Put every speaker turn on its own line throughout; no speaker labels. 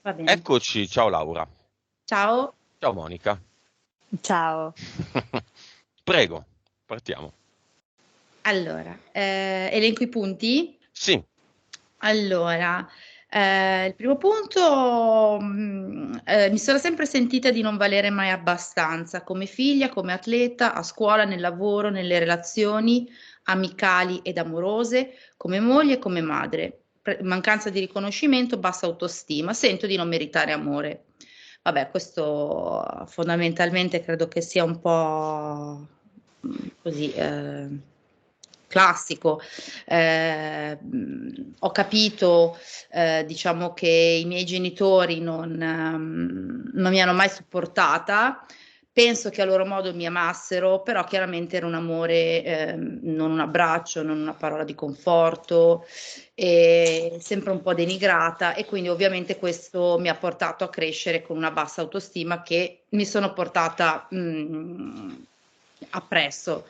va bene.
Eccoci, ciao Laura.
Ciao.
Ciao Monica.
Ciao.
Prego, partiamo.
Allora, elenco i punti?
Sì,
Allora, il primo punto, mi sono sempre sentita di non valere mai abbastanza, come figlia, come atleta, a scuola, nel lavoro, nelle relazioni amicali ed amorose, come moglie e come madre. Mancanza di riconoscimento, bassa autostima, sento di non meritare amore. Vabbè, questo fondamentalmente credo che sia un po' così, classico. Ho capito, diciamo che i miei genitori non mi hanno mai supportata. Penso che a loro modo mi amassero, però chiaramente era un amore, non un abbraccio, non una parola di conforto, e sempre un po' denigrata, e quindi ovviamente questo mi ha portato a crescere con una bassa autostima che mi sono portata appresso,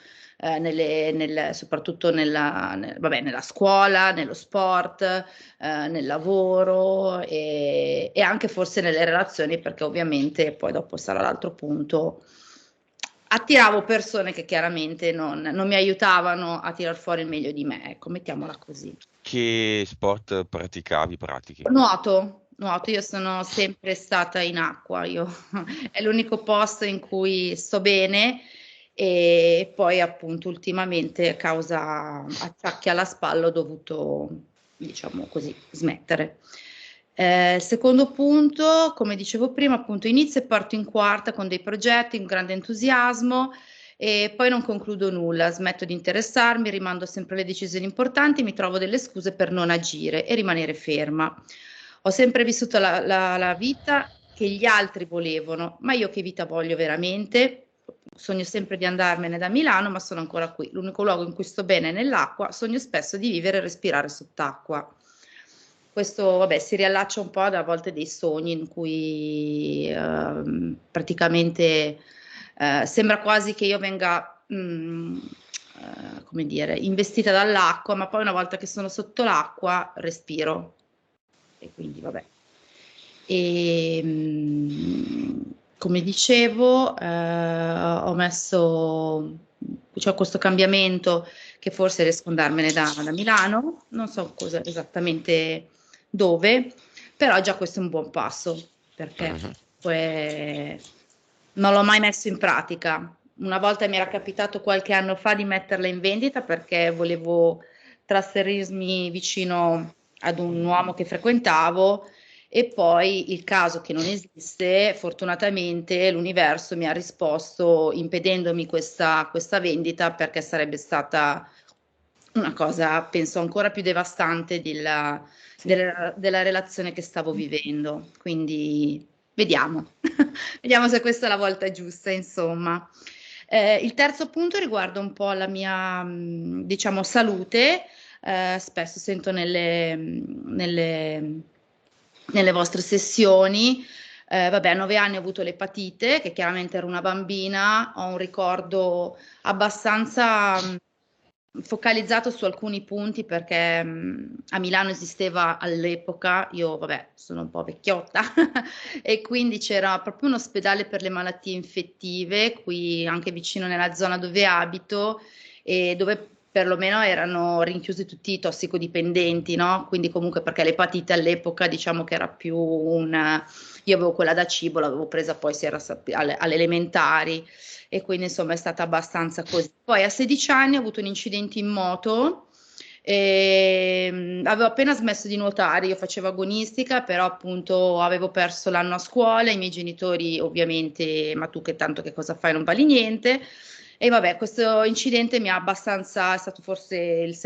soprattutto vabbè, nella scuola, nello sport, nel lavoro e anche forse nelle relazioni, perché ovviamente poi dopo sarà l'altro punto. Attiravo persone che chiaramente non mi aiutavano a tirar fuori il meglio di me, ecco, mettiamola così.
che sport pratichi?
Nuoto, nuoto, io sono sempre stata in acqua, è l'unico posto in cui sto bene, e poi appunto ultimamente a causa acciacchi alla spalla ho dovuto, diciamo così, smettere. Secondo punto, come dicevo prima, appunto inizio e parto in quarta con dei progetti, un grande entusiasmo, e poi non concludo nulla, smetto di interessarmi, rimando sempre le decisioni importanti, mi trovo delle scuse per non agire e rimanere ferma. Ho sempre vissuto la vita che gli altri volevano, ma io che vita voglio veramente? Sogno sempre di andarmene da Milano, ma sono ancora qui. L'unico luogo in cui sto bene è nell'acqua, sogno spesso di vivere e respirare sott'acqua. Questo, vabbè, si riallaccia un po' ad a volte dei sogni in cui praticamente sembra quasi che io venga, come dire, investita dall'acqua, ma poi una volta che sono sotto l'acqua respiro. E quindi, vabbè. E, come dicevo, ho messo, c'è questo cambiamento che forse riesco ad andarmene da Milano, non so cosa esattamente dove, però già questo è un buon passo, perché
Mhm.
comunque non l'ho mai messo in pratica. Una volta mi era capitato qualche anno fa di metterla in vendita perché volevo trasferirmi vicino ad un uomo che frequentavo, e poi il caso che non esiste, fortunatamente l'universo mi ha risposto impedendomi questa vendita, perché sarebbe stata una cosa, penso, ancora più devastante
Sì.
della relazione che stavo vivendo. Quindi vediamo, vediamo se questa è la volta giusta, insomma. Il terzo punto riguarda un po' la mia, diciamo, salute. Spesso sento nelle vostre sessioni. Vabbè, a 9 anni ho avuto l'epatite, che chiaramente ero una bambina, ho un ricordo abbastanza focalizzato su alcuni punti, perché a Milano esisteva all'epoca, io vabbè sono un po' vecchiotta, e quindi c'era proprio un ospedale per le malattie infettive qui anche vicino nella zona dove abito, e dove perlomeno erano rinchiusi tutti i tossicodipendenti, no? Quindi comunque, perché l'epatite all'epoca diciamo che era più io avevo quella da cibo, l'avevo presa poi si era alle elementari, e quindi insomma è stata abbastanza così. Poi a 16 anni ho avuto un incidente in moto. Avevo appena smesso di nuotare, io facevo agonistica, però appunto avevo perso l'anno a scuola, i miei genitori ovviamente, ma tu che tanto che cosa fai, non vali niente. E vabbè, questo incidente mi ha abbastanza, è stato forse il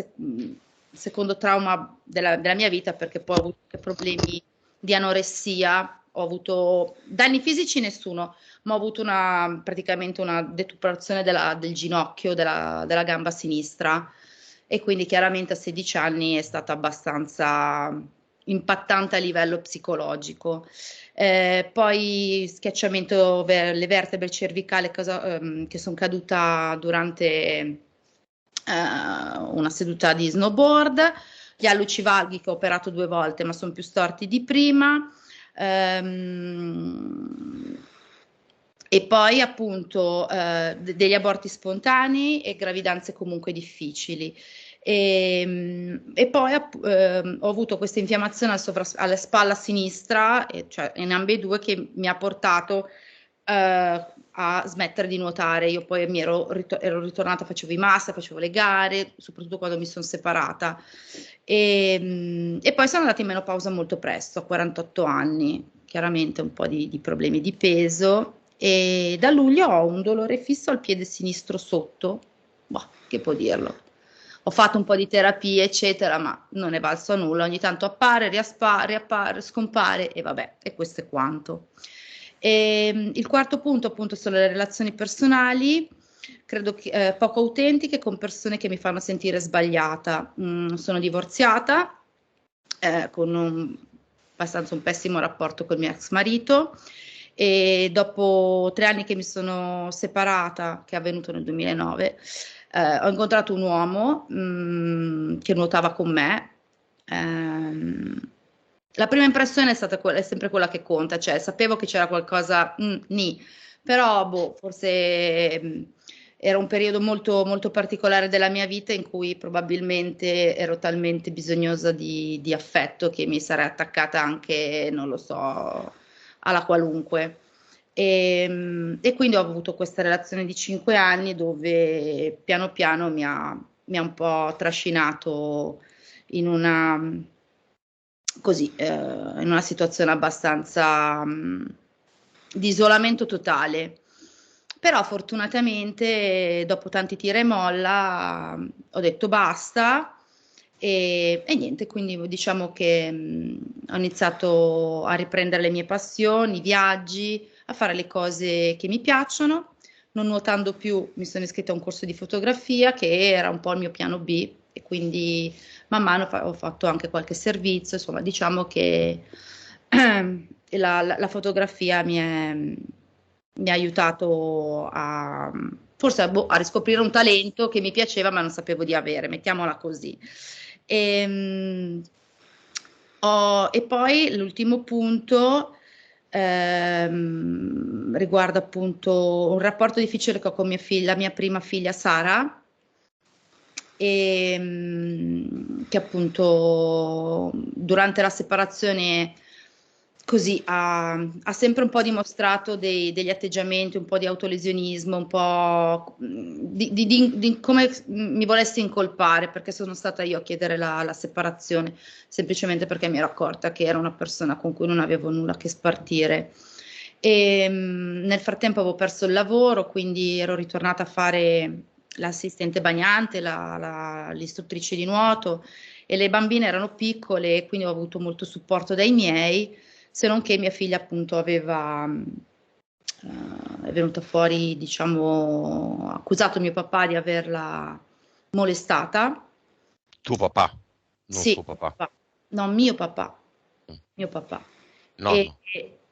secondo trauma della mia vita, perché poi ho avuto anche problemi di anoressia, ho avuto danni fisici nessuno, ma ho avuto praticamente una detuperazione del ginocchio, della gamba sinistra, e quindi chiaramente a 16 anni è stata abbastanza impattante a livello psicologico. Poi schiacciamento le vertebre cervicali, che sono caduta durante una seduta di snowboard, gli alluci valghi che ho operato 2 volte, ma sono più storti di prima. E poi appunto degli aborti spontanei e gravidanze comunque difficili. E poi ho avuto questa infiammazione alla spalla sinistra, cioè in ambedue, che mi ha portato a smettere di nuotare. Io poi ero ritornata, facevo i master, facevo le gare, soprattutto quando mi sono separata. E poi sono andata in menopausa molto presto, a 48 anni, chiaramente un po' di problemi di peso. E da luglio ho un dolore fisso al piede sinistro sotto. Boh, che può dirlo? Ho fatto un po' di terapie, eccetera, ma non è valso a nulla. Ogni tanto appare, riappare, scompare e vabbè, e questo è quanto. E, il quarto punto, appunto, sono le relazioni personali, credo che poco autentiche, con persone che mi fanno sentire sbagliata. Sono divorziata, con abbastanza un pessimo rapporto col mio ex marito, e dopo 3 anni che mi sono separata, che è avvenuto nel 2009, ho incontrato un uomo che nuotava con me. La prima impressione è stata è sempre quella che conta, cioè sapevo che c'era qualcosa, però boh, forse era un periodo molto, molto particolare della mia vita in cui probabilmente ero talmente bisognosa di affetto che mi sarei attaccata anche, non lo so, alla qualunque. E quindi ho avuto questa relazione di 5 anni dove piano piano mi ha un po' trascinato in una, così, in una situazione abbastanza di isolamento totale. Però fortunatamente dopo tanti tira e molla ho detto basta e niente, quindi diciamo che ho iniziato a riprendere le mie passioni, i viaggi, a fare le cose che mi piacciono. Non nuotando più mi sono iscritta a un corso di fotografia che era un po' il mio piano B, e quindi man mano ho fatto anche qualche servizio, insomma diciamo che la fotografia mi ha aiutato forse a riscoprire un talento che mi piaceva ma non sapevo di avere, mettiamola così. E poi l'ultimo punto riguarda appunto un rapporto difficile che ho con la mia prima figlia Sara, che appunto durante la separazione così ha sempre un po' dimostrato degli atteggiamenti, un po' di autolesionismo, un po' di come mi volessi incolpare, perché sono stata io a chiedere la separazione, semplicemente perché mi ero accorta che era una persona con cui non avevo nulla che spartire. E nel frattempo avevo perso il lavoro, quindi ero ritornata a fare l'assistente bagnante, l'istruttrice di nuoto, e le bambine erano piccole e quindi ho avuto molto supporto dai miei, se non che mia figlia appunto è venuta fuori, diciamo, ha accusato mio papà di averla molestata.
Tuo papà, non
Sì,
suo papà.
no, mio papà,
Mm.
mio papà. E,
Nonno.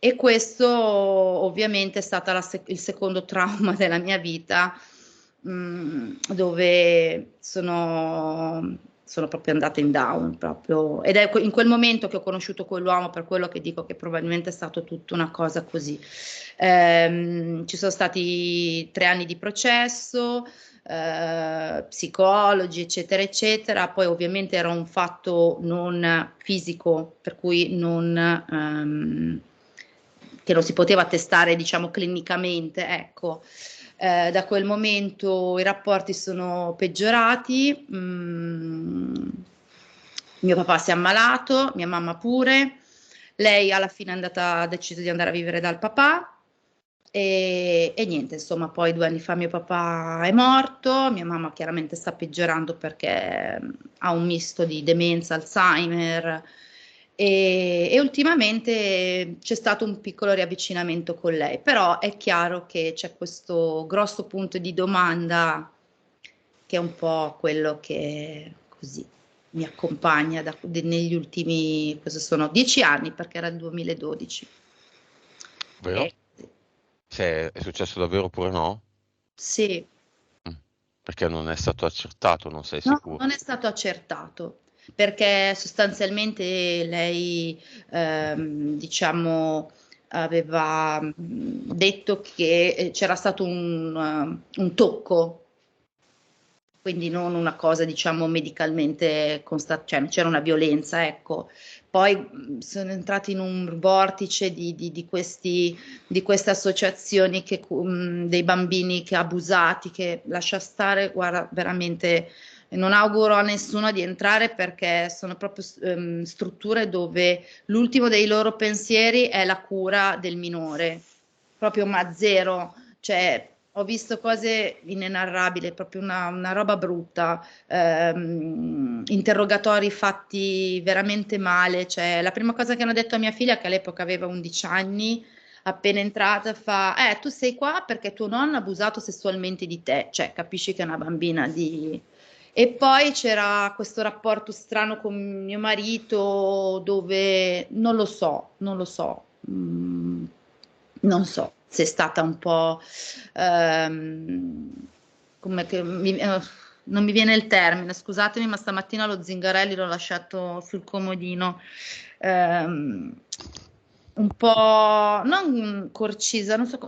e questo ovviamente è stato il secondo trauma della mia vita, dove sono proprio andata in down, proprio. Ed è in quel momento che ho conosciuto quell'uomo, per quello che dico che probabilmente è stato tutta una cosa così. Ci sono stati 3 anni di processo, psicologi, eccetera, eccetera. Poi ovviamente era un fatto non fisico, per cui che non si poteva testare, diciamo, clinicamente, ecco. Da quel momento i rapporti sono peggiorati, mio papà si è ammalato, mia mamma pure, lei alla fine ha deciso di andare a vivere dal papà. E niente, insomma, poi 2 anni fa mio papà è morto, mia mamma chiaramente sta peggiorando perché ha un misto di demenza, Alzheimer, e ultimamente c'è stato un piccolo riavvicinamento con lei, però è chiaro che c'è questo grosso punto di domanda che è un po' quello che così mi accompagna negli ultimi, cosa sono, 10 anni, perché era il 2012.
Vero?
E,
Se è successo davvero oppure no?
sì.
Mm. Perché non è stato accertato, non sei
No,
sicuro.
non è stato accertato. perché sostanzialmente lei, diciamo, aveva detto che c'era stato un tocco, quindi non una cosa, diciamo, medicalmente constatata, cioè non c'era una violenza, ecco. Poi sono entrati in un vortice di queste associazioni dei bambini che abusati, che lascia stare, guarda, veramente non auguro a nessuno di entrare perché sono proprio strutture dove l'ultimo dei loro pensieri è la cura del minore, proprio ma zero, cioè ho visto cose inenarrabili, proprio una roba brutta, interrogatori fatti veramente male, cioè la prima cosa che hanno detto a mia figlia, che all'epoca aveva 11 anni, appena entrata, fa, tu sei qua perché tuo nonno ha abusato sessualmente di te, cioè capisci che è una bambina di... E poi c'era questo rapporto strano con mio marito dove non so se è stata un po' come che non mi viene il termine, scusatemi, ma stamattina lo Zingarelli l'ho lasciato sul comodino. Ehm, un po' non corcisa, non so,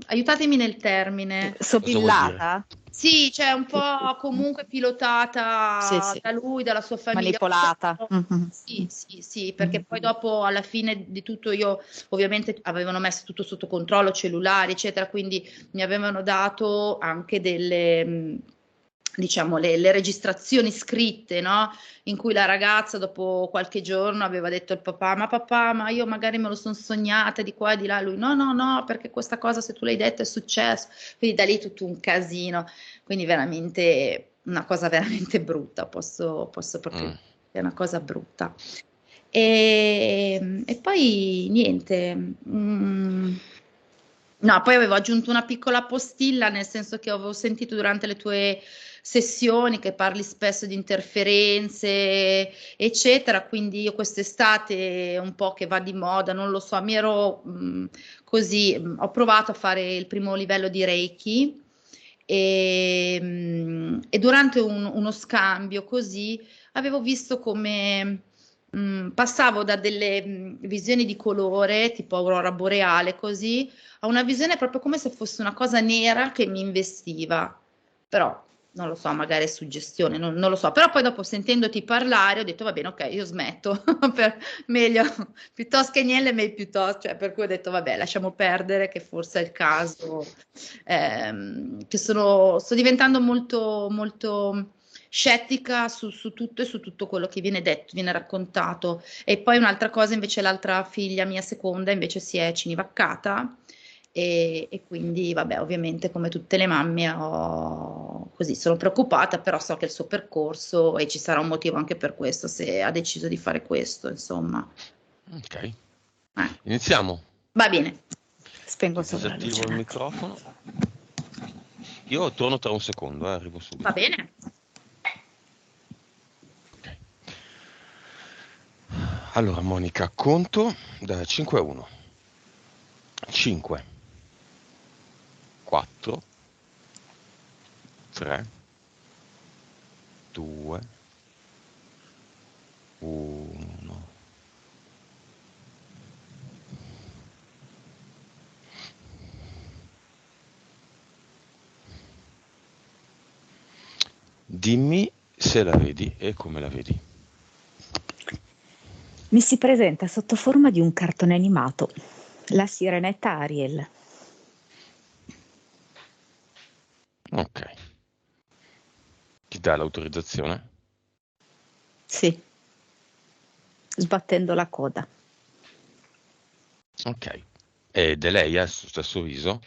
aiutatemi nel termine.
Cosa vuol dire?
Sobillata?
Sì, cioè un po' comunque
Sì,
pilotata
sì,
da lui, dalla sua famiglia.
manipolata. Mhm.
Sì, sì, sì, perché
Mhm.
poi dopo alla fine di tutto io ovviamente avevano messo tutto sotto controllo, cellulari, eccetera, quindi mi avevano dato anche delle, diciamo, le registrazioni scritte, no? In cui la ragazza dopo qualche giorno aveva detto al papà, ma papà, ma io magari me lo sono sognata di qua e di là, lui no, no, no, perché questa cosa se tu l'hai detta è successo, quindi da lì tutto un casino, quindi veramente una cosa veramente brutta, posso proprio
Mm.
dire, è una cosa brutta. E poi niente, no, poi avevo aggiunto una piccola postilla, nel senso che avevo sentito durante le tue sessioni che parli spesso di interferenze, eccetera, quindi io quest'estate un po' che va di moda, non lo so, mi ero così, ho provato a fare il primo livello di Reiki e durante uno scambio così avevo visto come passavo da delle visioni di colore, tipo aurora boreale, così, a una visione proprio come se fosse una cosa nera che mi investiva. Però non lo so, magari è suggestione, non lo so. Però poi dopo sentendoti parlare ho detto va bene, ok, io smetto, meglio, piuttosto che niente, meglio piuttosto, cioè, per cui ho detto vabbè, lasciamo perdere che forse è il caso, che sto diventando molto, molto scettica su tutto e su tutto quello che viene detto, viene raccontato. E poi un'altra cosa, invece l'altra figlia mia seconda invece si è cinivaccata e quindi vabbè, ovviamente come tutte le mamme così sono preoccupata, però so che è il suo percorso e ci sarà un motivo anche per questo, se ha deciso di fare questo, insomma.
Ok,
Eh,
iniziamo.
va bene,
Spengo
Ti
solo la luce
disattivo
un
il
attimo.
microfono. Io torno tra un secondo, arrivo
va
subito.
bene.
Ok. Allora, Monica, conto da 5 a 1. 5, 4, 3, 2, 1. Dimmi se la vedi e come la vedi.
Mi si presenta sotto forma di un cartone animato, la sirenetta Ariel.
Ok. Ti dà l'autorizzazione?
Sì, sbattendo la coda.
Ok. Ed è lei, ha il suo stesso viso?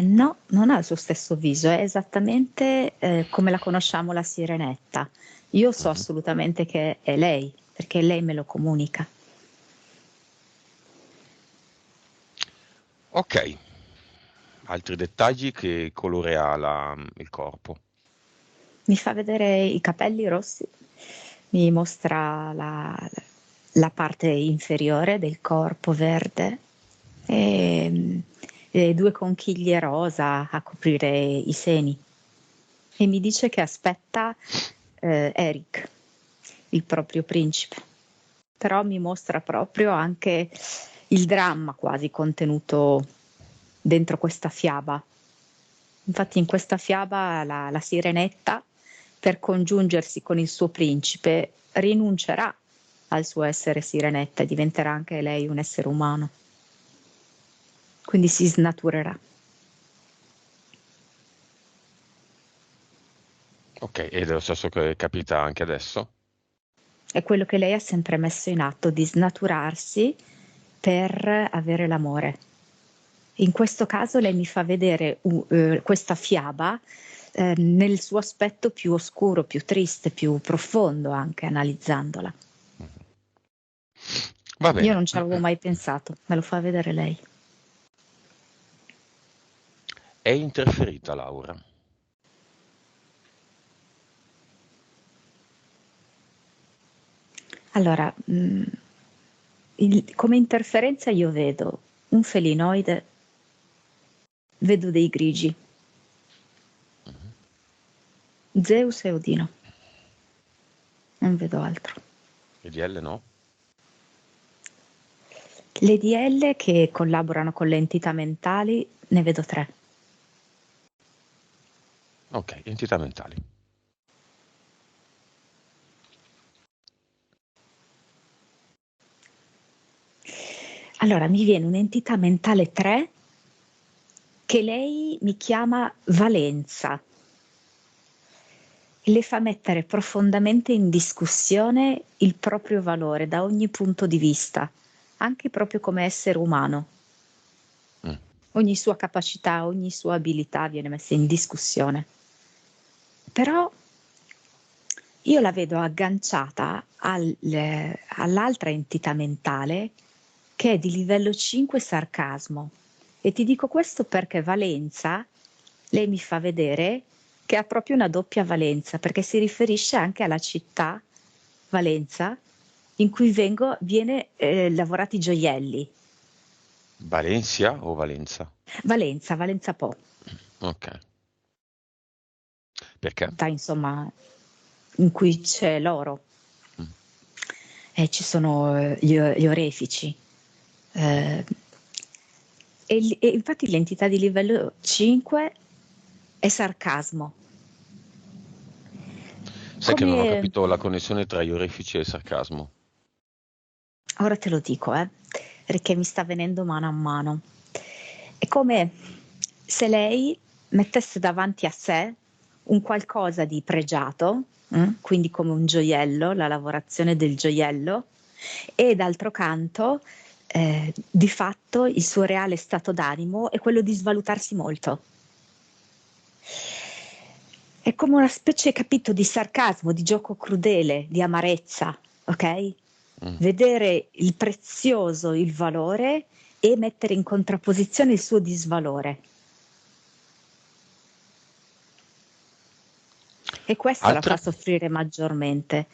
No, non ha il suo stesso viso, è esattamente come la conosciamo la sirenetta. Io so
Mhm.
assolutamente che è lei, perché lei me lo comunica.
Ok. Altri dettagli, che colore ha il corpo?
Mi fa vedere i capelli rossi, mi mostra la parte inferiore del corpo verde e due conchiglie rosa a coprire i seni. E mi dice che aspetta Eric. il proprio principe, però mi mostra proprio anche il dramma quasi contenuto dentro questa fiaba. Infatti in questa fiaba la sirenetta, per congiungersi con il suo principe, rinuncerà al suo essere sirenetta e diventerà anche lei un essere umano. Quindi si snaturerà.
Ok, ed è lo stesso che capita anche adesso?
È quello che lei ha sempre messo in atto, di snaturarsi per avere l'amore. In questo caso lei mi fa vedere questa fiaba nel suo aspetto più oscuro, più triste, più profondo, anche analizzandola.
Va
Io
bene.
non ci avevo mai pensato, me lo fa vedere lei.
È interferita Laura.
Allora, come interferenza io vedo un felinoide, vedo dei grigi, Zeus e Odino, non vedo altro.
EDL no?
Le DL che collaborano con le entità mentali ne vedo 3.
Ok, entità mentali.
Allora, mi viene un'entità mentale 3 che lei mi chiama Valenza e le fa mettere profondamente in discussione il proprio valore da ogni punto di vista, anche proprio come essere umano. Ogni sua capacità, ogni sua abilità viene messa in discussione. Però io la vedo agganciata all'altra entità mentale che è di livello 5 sarcasmo. E ti dico questo perché Valenza, lei mi fa vedere che ha proprio una doppia valenza, perché si riferisce anche alla città Valenza in cui viene lavorati i gioielli.
Valencia o Valenza?
Valenza Po.
Ok. Perché?
Insomma, in cui c'è l'oro e ci sono gli orefici. E infatti l'entità di livello 5 è sarcasmo.
Sai che non ho
Come,
capito la connessione tra gli orefici e il sarcasmo.
ora te lo dico, perché mi sta venendo mano a mano. È come se lei mettesse davanti a sé un qualcosa di pregiato, quindi come un gioiello, la lavorazione del gioiello, e d'altro canto, di fatto, il suo reale stato d'animo è quello di svalutarsi molto. È come una specie, capito, di sarcasmo, di gioco crudele, di amarezza, ok? Vedere il prezioso, il valore e mettere in contrapposizione il suo disvalore. E questo la fa
Altre?
soffrire maggiormente.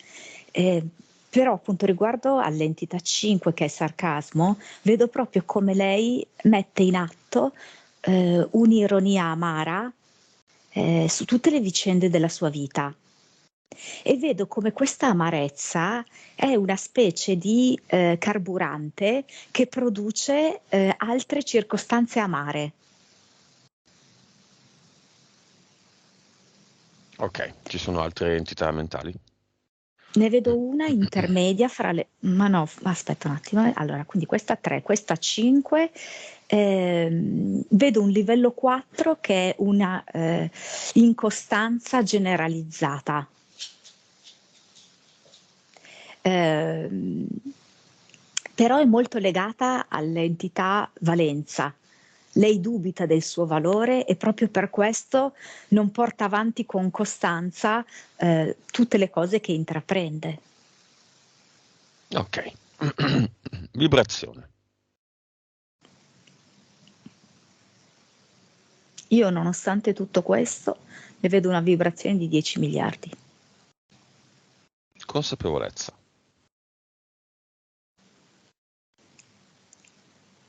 Però appunto riguardo all'entità 5 che è sarcasmo, vedo proprio come lei mette in atto un'ironia amara su tutte le vicende della sua vita. E vedo come questa amarezza è una specie di carburante che produce altre circostanze amare.
Ok, ci sono altre entità mentali?
Ne vedo una intermedia fra le... Ma no, aspetta un attimo. Allora, quindi questa 3, questa 5. Vedo un livello 4 che è una incostanza generalizzata. Però è molto legata all'entità valenza. Lei dubita del suo valore e proprio per questo non porta avanti con costanza tutte le cose che intraprende.
Ok. Vibrazione.
Io, nonostante tutto questo, ne vedo una vibrazione di 10 miliardi.
Consapevolezza.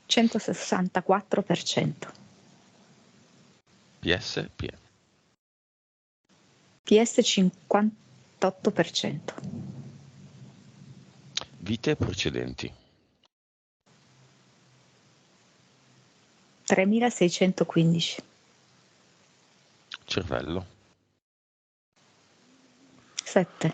164%.
PS, PM.
PS 58%.
Vite precedenti.
3615.
Cervello.
7.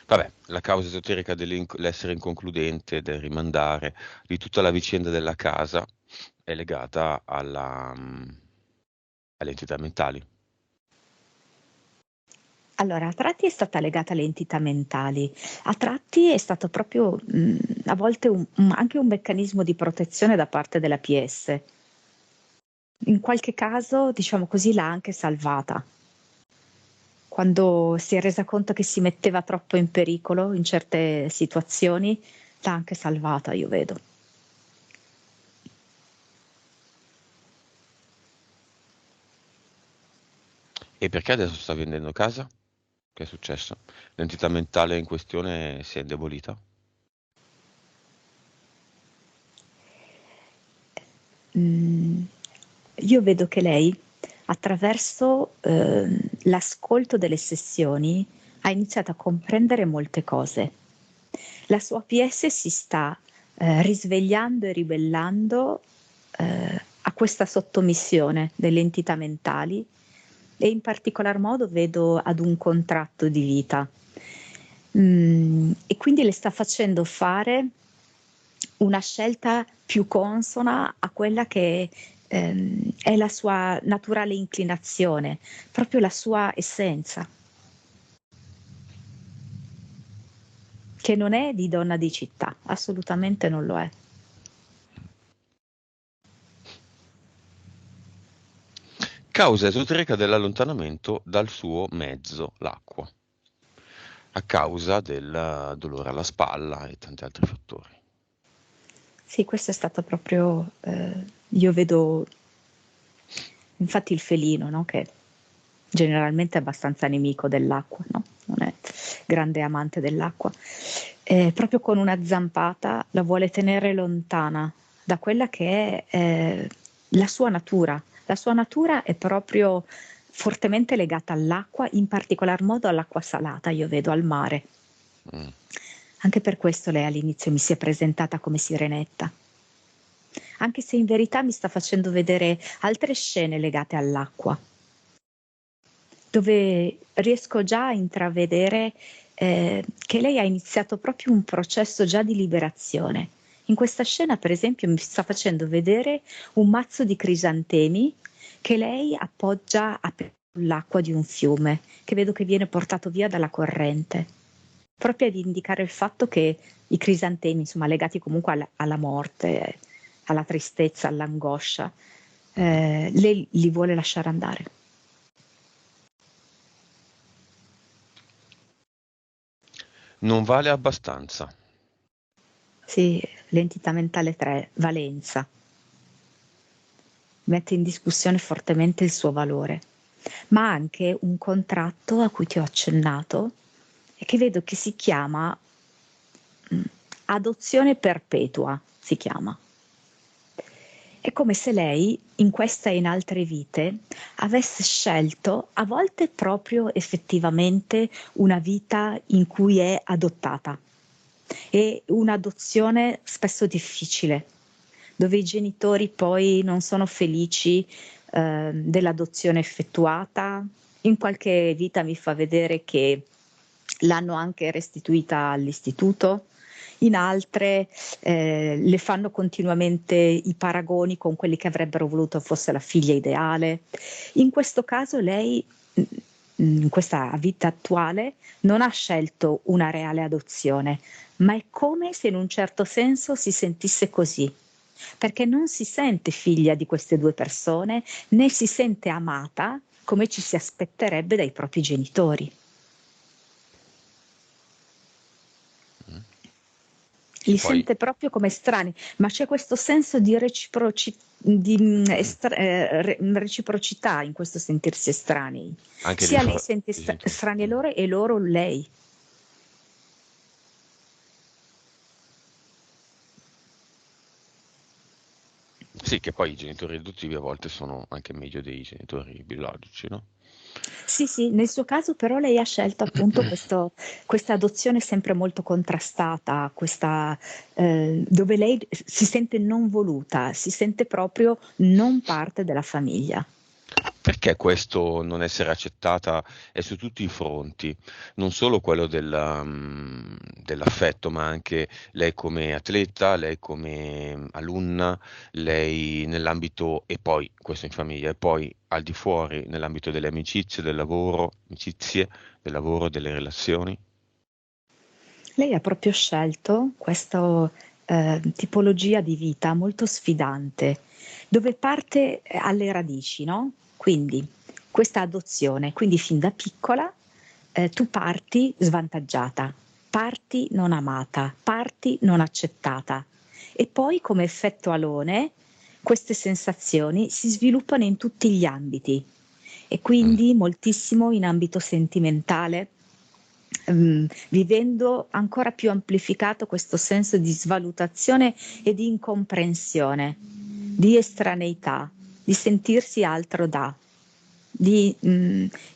Vabbè, la causa esoterica dell'essere inconcludente, del rimandare, di tutta la vicenda della casa è legata alle entità mentali.
Allora, a tratti è stata legata alle entità mentali, a tratti è stato proprio a volte anche un meccanismo di protezione da parte della PS. In qualche caso, diciamo così, l'ha anche salvata. Quando si è resa conto che si metteva troppo in pericolo in certe situazioni, l'ha anche salvata, io vedo.
E perché adesso sta vendendo casa? Che è successo? L'entità mentale in questione si è indebolita?
Io vedo che lei, attraverso l'ascolto delle sessioni, ha iniziato a comprendere molte cose. La sua PS si sta risvegliando e ribellando a questa sottomissione delle entità mentali e in particolar modo vedo ad un contratto di vita. E quindi le sta facendo fare una scelta più consona a quella che è la sua naturale inclinazione, proprio la sua essenza, che non è di donna di città, assolutamente non lo è.
Causa esoterica dell'allontanamento dal suo mezzo, l'acqua, a causa del dolore alla spalla e tanti altri fattori.
Sì, questo è stato proprio, io vedo infatti il felino, no, che generalmente è abbastanza nemico dell'acqua, no? Non è grande amante dell'acqua. Proprio con una zampata la vuole tenere lontana da quella che è la sua natura. La sua natura è proprio fortemente legata all'acqua, in particolar modo all'acqua salata, io vedo al mare. Anche per questo lei all'inizio mi si è presentata come Sirenetta. Anche se in verità mi sta facendo vedere altre scene legate all'acqua, dove riesco già a intravedere che lei ha iniziato proprio un processo già di liberazione. In questa scena, per esempio, mi sta facendo vedere un mazzo di crisantemi che lei appoggia sull'acqua di un fiume, che vedo che viene portato via dalla corrente, proprio ad indicare il fatto che i crisantemi, insomma, legati comunque alla morte, alla tristezza, all'angoscia, lei li vuole lasciare andare.
Non vale abbastanza.
Sì, l'entità mentale 3, valenza, mette in discussione fortemente il suo valore, ma anche un contratto a cui ti ho accennato e che vedo che si chiama adozione perpetua, si chiama. È come se lei, in questa e in altre vite, avesse scelto, a volte proprio effettivamente, una vita in cui è adottata. E un'adozione spesso difficile, dove i genitori poi non sono felici dell'adozione effettuata. In qualche vita mi fa vedere che l'hanno anche restituita all'istituto, in altre le fanno continuamente i paragoni con quelli che avrebbero voluto fosse la figlia ideale. In questo caso lei, in questa vita attuale, non ha scelto una reale adozione, ma è come se in un certo senso si sentisse così, perché non si sente figlia di queste due persone, né si sente amata come ci si aspetterebbe dai propri genitori. Li
Poi,
sente proprio come estranei, ma c'è questo senso di reciprocità in questo sentirsi estranei.
anche
Sia lei sente
i genitori.
estranei loro e loro lei.
Sì, che poi i genitori adottivi a volte sono anche meglio dei genitori biologici, no?
Sì, sì, nel suo caso però lei ha scelto appunto questa adozione sempre molto contrastata, dove lei si sente non voluta, si sente proprio non parte della famiglia.
Perché questo non essere accettata è su tutti i fronti, non solo quello dell'affetto, ma anche lei come atleta, lei come alunna, lei nell'ambito, e poi questo in famiglia, e poi al di fuori, nell'ambito delle amicizie, del lavoro, delle relazioni.
Lei ha proprio scelto questa tipologia di vita molto sfidante, dove parte alle radici, no? Quindi questa adozione, quindi fin da piccola tu parti svantaggiata, parti non amata, parti non accettata e poi come effetto alone queste sensazioni si sviluppano in tutti gli ambiti e
Mm.
quindi moltissimo in ambito sentimentale, vivendo ancora più amplificato questo senso di svalutazione e di incomprensione, di estraneità, di sentirsi altro da, di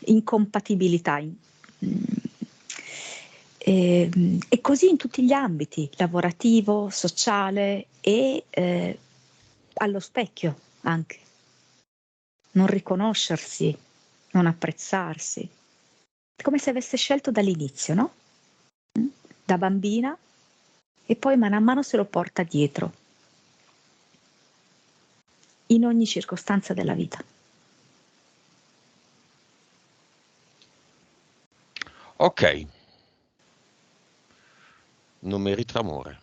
incompatibilità. E così in tutti gli ambiti, lavorativo, sociale e allo specchio anche. Non riconoscersi, non apprezzarsi. Come se avesse scelto dall'inizio, no? Da bambina e poi mano a mano se lo porta dietro in ogni circostanza della vita.
Ok, non merita amore.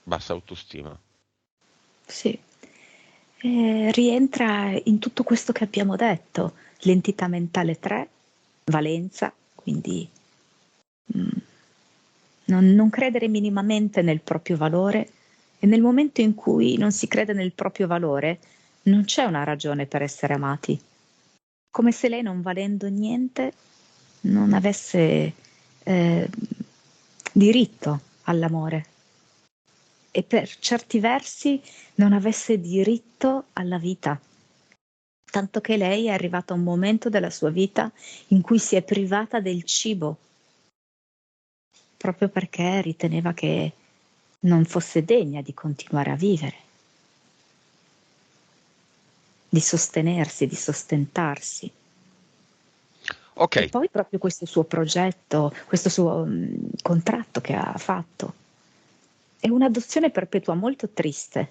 Bassa autostima.
Sì. Rientra in tutto questo che abbiamo detto, l'entità mentale 3, valenza, quindi non credere minimamente nel proprio valore e nel momento in cui non si crede nel proprio valore non c'è una ragione per essere amati. Come se lei non valendo niente non avesse eh, diritto all'amore e per certi versi non avesse diritto alla vita. Tanto che lei è arrivata a un momento della sua vita in cui si è privata del cibo, proprio perché riteneva che non fosse degna di continuare a vivere, di sostenersi, di sostentarsi.
Ok,
E poi proprio questo suo progetto, questo suo contratto che ha fatto, è un'adozione perpetua molto triste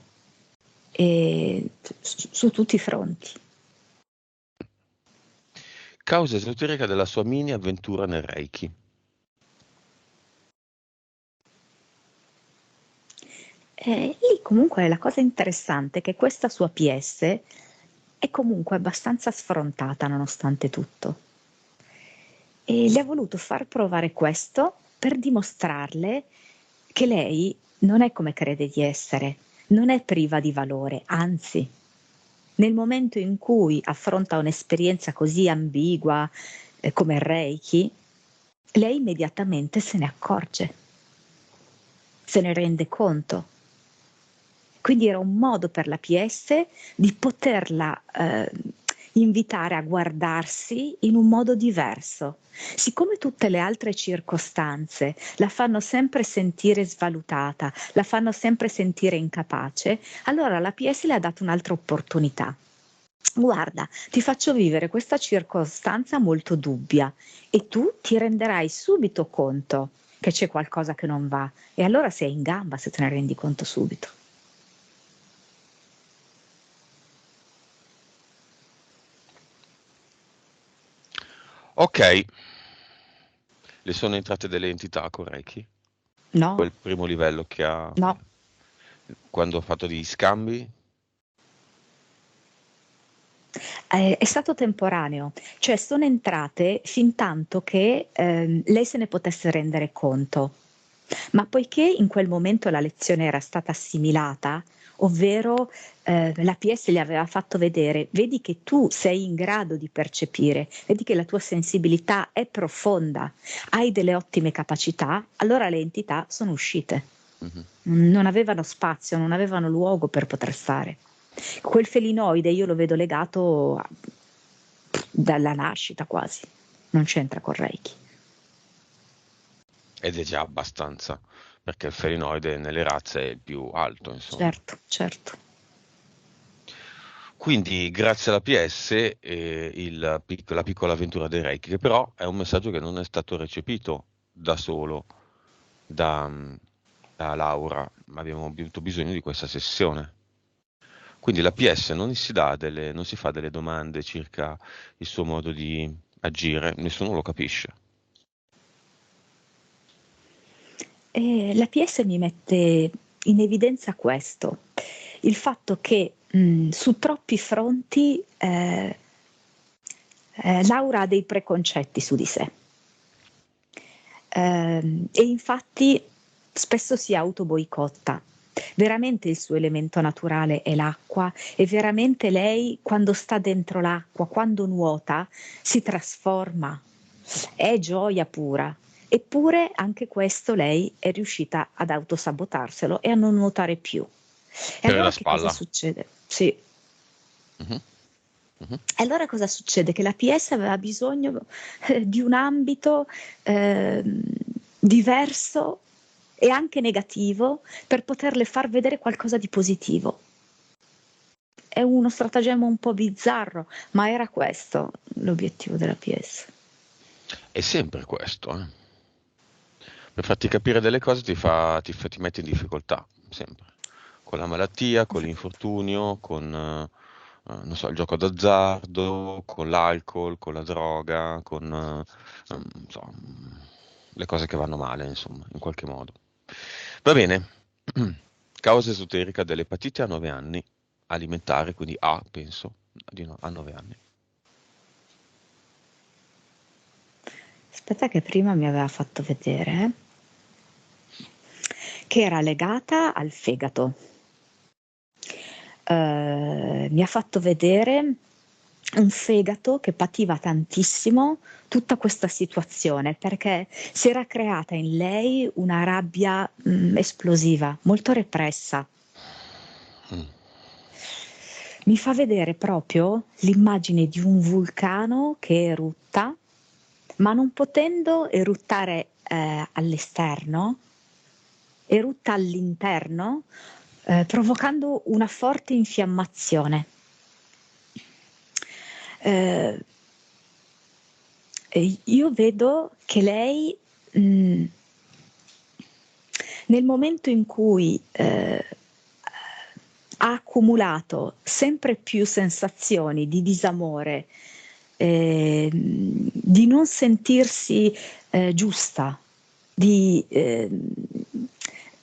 e su tutti i fronti.
causa esoterica della sua mini avventura nel Reiki.
Lì comunque la cosa interessante è che questa sua PS è comunque abbastanza sfrontata nonostante tutto. E le ha voluto far provare questo per dimostrarle che lei non è come crede di essere, non è priva di valore, anzi, nel momento in cui affronta un'esperienza così ambigua come il Reiki, lei immediatamente se ne accorge, se ne rende conto. Quindi era un modo per la PS di poterla invitare a guardarsi in un modo diverso. Siccome tutte le altre circostanze la fanno sempre sentire svalutata, la fanno sempre sentire incapace, allora la PS le ha dato un'altra opportunità. Guarda, ti faccio vivere questa circostanza molto dubbia e tu ti renderai subito conto che c'è qualcosa che non va e allora sei in gamba se te ne rendi conto subito.
Ok, le sono entrate delle entità con Reiki?
No,
Quel primo livello che ha
no,
quando ha fatto degli scambi?
è stato temporaneo, cioè sono entrate fin tanto che lei se ne potesse rendere conto, ma poiché in quel momento la lezione era stata assimilata, ovvero la PS le aveva fatto vedere, vedi che tu sei in grado di percepire, vedi che la tua sensibilità è profonda, hai delle ottime capacità, allora le entità sono uscite,
Mhm.
non avevano spazio, non avevano luogo per poter stare. Quel felinoide io lo vedo legato dalla nascita quasi, non c'entra con Reiki.
Ed è già abbastanza, perché il felinoide nelle razze è il più alto, insomma.
Certo, certo.
Quindi grazie alla PS la piccola avventura dei Reiki, che però è un messaggio che non è stato recepito da solo da Laura, ma abbiamo avuto bisogno di questa sessione. Quindi la PS non si fa delle domande circa il suo modo di agire, nessuno lo capisce.
E la PS mi mette in evidenza questo, il fatto che su troppi fronti Laura ha dei preconcetti su di sé. E infatti spesso si autoboicotta. Veramente il suo elemento naturale è l'acqua e veramente lei quando sta dentro l'acqua, quando nuota, si trasforma, è gioia pura. Eppure anche questo lei è riuscita ad autosabotarselo e a non nuotare più. E
Per
allora
la
che cosa
spalla.
succede? Sì.
Mhm. Mhm.
E allora cosa succede? Che la PS aveva bisogno di un ambito diverso e anche negativo per poterle far vedere qualcosa di positivo. È uno stratagemma un po' bizzarro, ma era questo l'obiettivo della PS.
È sempre questo, eh. Per farti capire delle cose ti mette in difficoltà, sempre. Con la malattia, con l'infortunio, con non so, il gioco d'azzardo, con l'alcol, con la droga, con non so, le cose che vanno male, insomma, in qualche modo. Va bene. Causa esoterica dell'epatite a 9 anni, alimentare, quindi A, penso, a 9 anni.
Aspetta che prima mi aveva fatto vedere che era legata al fegato. Mi ha fatto vedere un fegato che pativa tantissimo tutta questa situazione perché si era creata in lei una rabbia esplosiva, molto repressa. Mi fa vedere proprio l'immagine di un vulcano che erutta, ma non potendo eruttare all'esterno, erutta all'interno, provocando una forte infiammazione. Io vedo che lei nel momento in cui ha accumulato sempre più sensazioni di disamore, di non sentirsi giusta,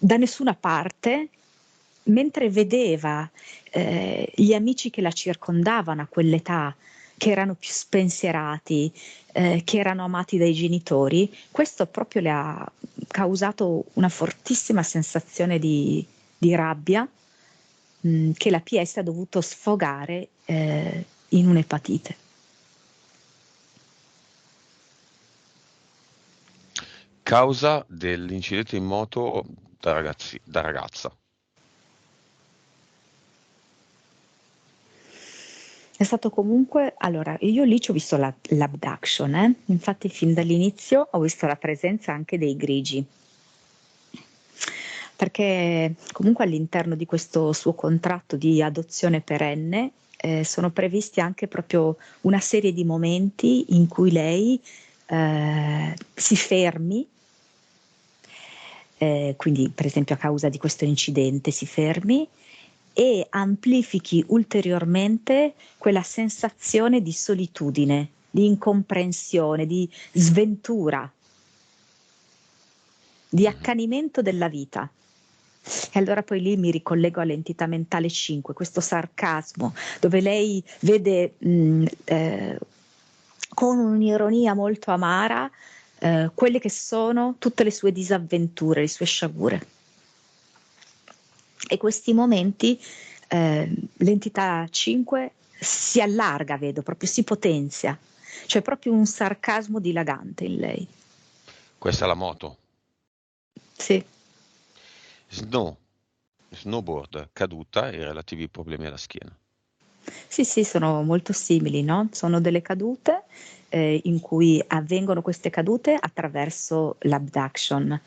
da nessuna parte, mentre vedeva gli amici che la circondavano a quell'età, che erano più spensierati, che erano amati dai genitori, questo proprio le ha causato una fortissima sensazione di rabbia che la PS ha dovuto sfogare in un'epatite.
Causa dell'incidente in moto da ragazza.
È stato comunque, allora, io lì ci ho visto l'abduction, infatti fin dall'inizio ho visto la presenza anche dei grigi, perché comunque all'interno di questo suo contratto di adozione perenne sono previsti anche proprio una serie di momenti in cui lei si fermi, quindi per esempio a causa di questo incidente si fermi e amplifichi ulteriormente quella sensazione di solitudine, di incomprensione, di sventura, di accanimento della vita. E allora poi lì mi ricollego all'entità mentale 5, questo sarcasmo, dove lei vede con un'ironia molto amara quelle che sono tutte le sue disavventure, le sue sciagure. E questi momenti l'entità 5 si allarga, vedo, proprio si potenzia. C'è proprio un sarcasmo dilagante in lei.
Questa è la moto.
Sì.
Snow. snowboard, caduta e relativi problemi alla schiena.
Sì, sì, sono molto simili, no? Sono delle cadute in cui avvengono queste cadute attraverso l'abduction.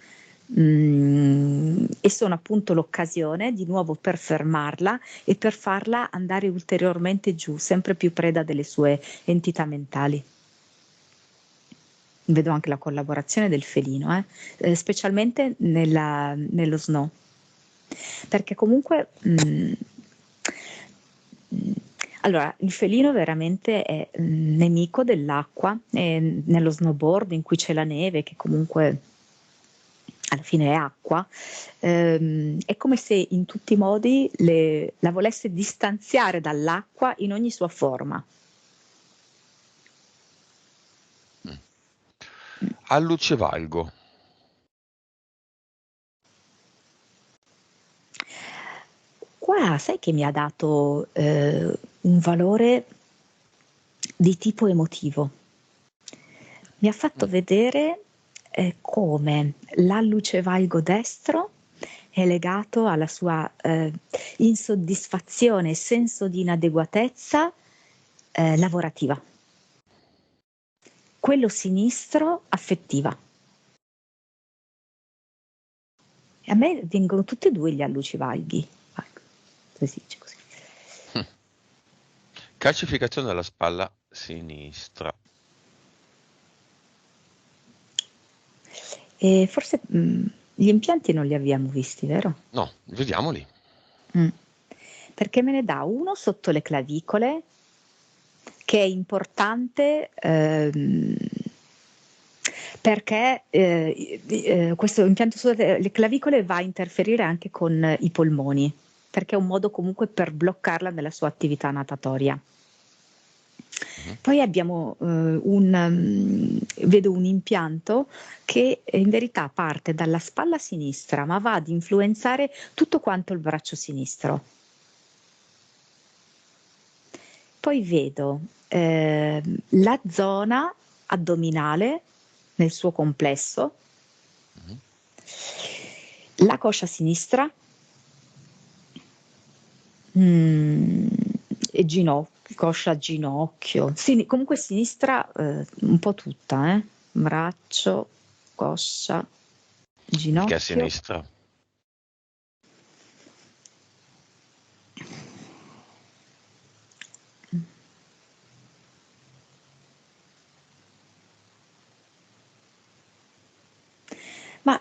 E sono appunto l'occasione di nuovo per fermarla e per farla andare ulteriormente giù, sempre più preda delle sue entità mentali. Vedo anche la collaborazione del felino, specialmente nello snow, perché comunque allora il felino veramente è nemico dell'acqua, nello snowboard in cui c'è la neve, che comunque alla fine è acqua, è come se in tutti i modi la volesse distanziare dall'acqua in ogni sua forma.
A Lucevalgo.
Qua sai che mi ha dato un valore di tipo emotivo. Mi ha fatto vedere come l'allucevalgo destro è legato alla sua insoddisfazione e senso di inadeguatezza lavorativa. Quello sinistro affettiva. E a me vengono tutti e due gli allucivalghi. Si dice così.
Calcificazione alla spalla sinistra.
E forse gli impianti non li abbiamo visti, vero?
No, vediamoli.
Perché me ne dà uno sotto le clavicole che è importante perché questo impianto sotto le clavicole va a interferire anche con i polmoni, perché è un modo comunque per bloccarla nella sua attività natatoria. Poi abbiamo vedo un impianto che in verità parte dalla spalla sinistra, ma va ad influenzare tutto quanto il braccio sinistro. Poi vedo la zona addominale nel suo complesso, la coscia sinistra e coscia, ginocchio, comunque sinistra un po' tutta, braccio, coscia, ginocchio.
Perché a sinistra?
Ma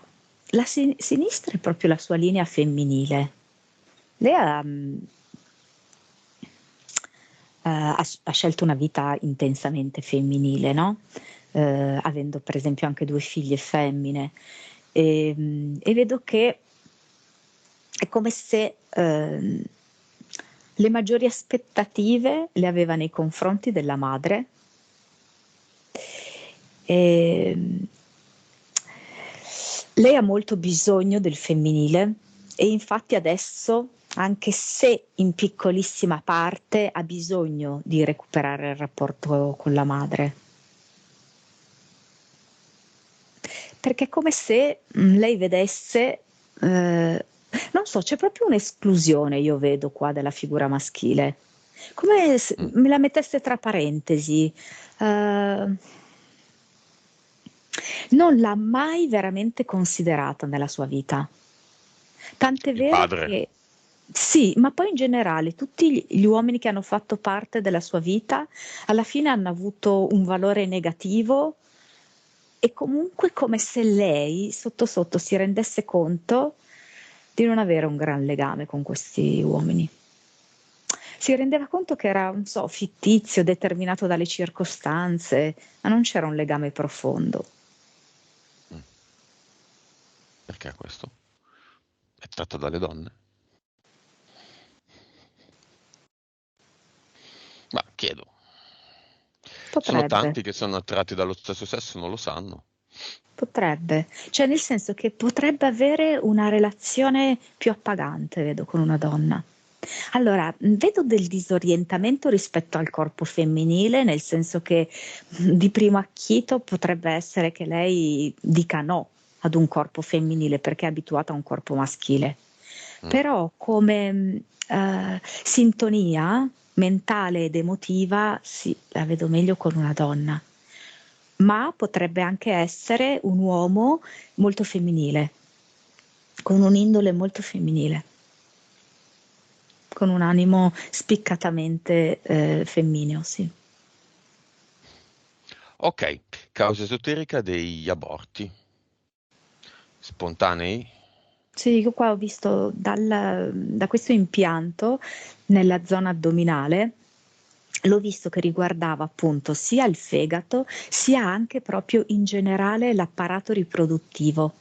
la sinistra è proprio la sua linea femminile. Lei ha scelto una vita intensamente femminile, no? Avendo per esempio anche 2 figlie femmine. E vedo che è come se le maggiori aspettative le aveva nei confronti della madre. Lei ha molto bisogno del femminile e infatti adesso, anche se in piccolissima parte, ha bisogno di recuperare il rapporto con la madre. Perché è come se lei vedesse, non so, c'è proprio un'esclusione, io vedo qua, della figura maschile. Come se me la mettesse tra parentesi. Non l'ha mai veramente considerata nella sua vita. Tant'è vero
padre.
che sì, ma poi in generale tutti gli uomini che hanno fatto parte della sua vita alla fine hanno avuto un valore negativo e comunque come se lei sotto sotto si rendesse conto di non avere un gran legame con questi uomini. Si rendeva conto che era, non so, fittizio, determinato dalle circostanze, ma non c'era un legame profondo.
Perché questo? È tratto dalle donne? Ma chiedo.
Potrebbe.
Sono tanti che sono attratti dallo stesso sesso, non lo sanno.
Potrebbe, cioè nel senso che potrebbe avere una relazione più appagante, vedo, con una donna. Allora, vedo del disorientamento rispetto al corpo femminile, nel senso che di primo acchito potrebbe essere che lei dica no ad un corpo femminile perché è abituata a un corpo maschile. però come sintonia mentale ed emotiva sì, la vedo meglio con una donna, ma potrebbe anche essere un uomo molto femminile, con un'indole molto femminile, con un animo spiccatamente femmineo, sì.
Ok, causa esoterica degli aborti. Spontanei?
Sì, io qua ho visto da questo impianto nella zona addominale, l'ho visto che riguardava appunto sia il fegato, sia anche proprio in generale l'apparato riproduttivo.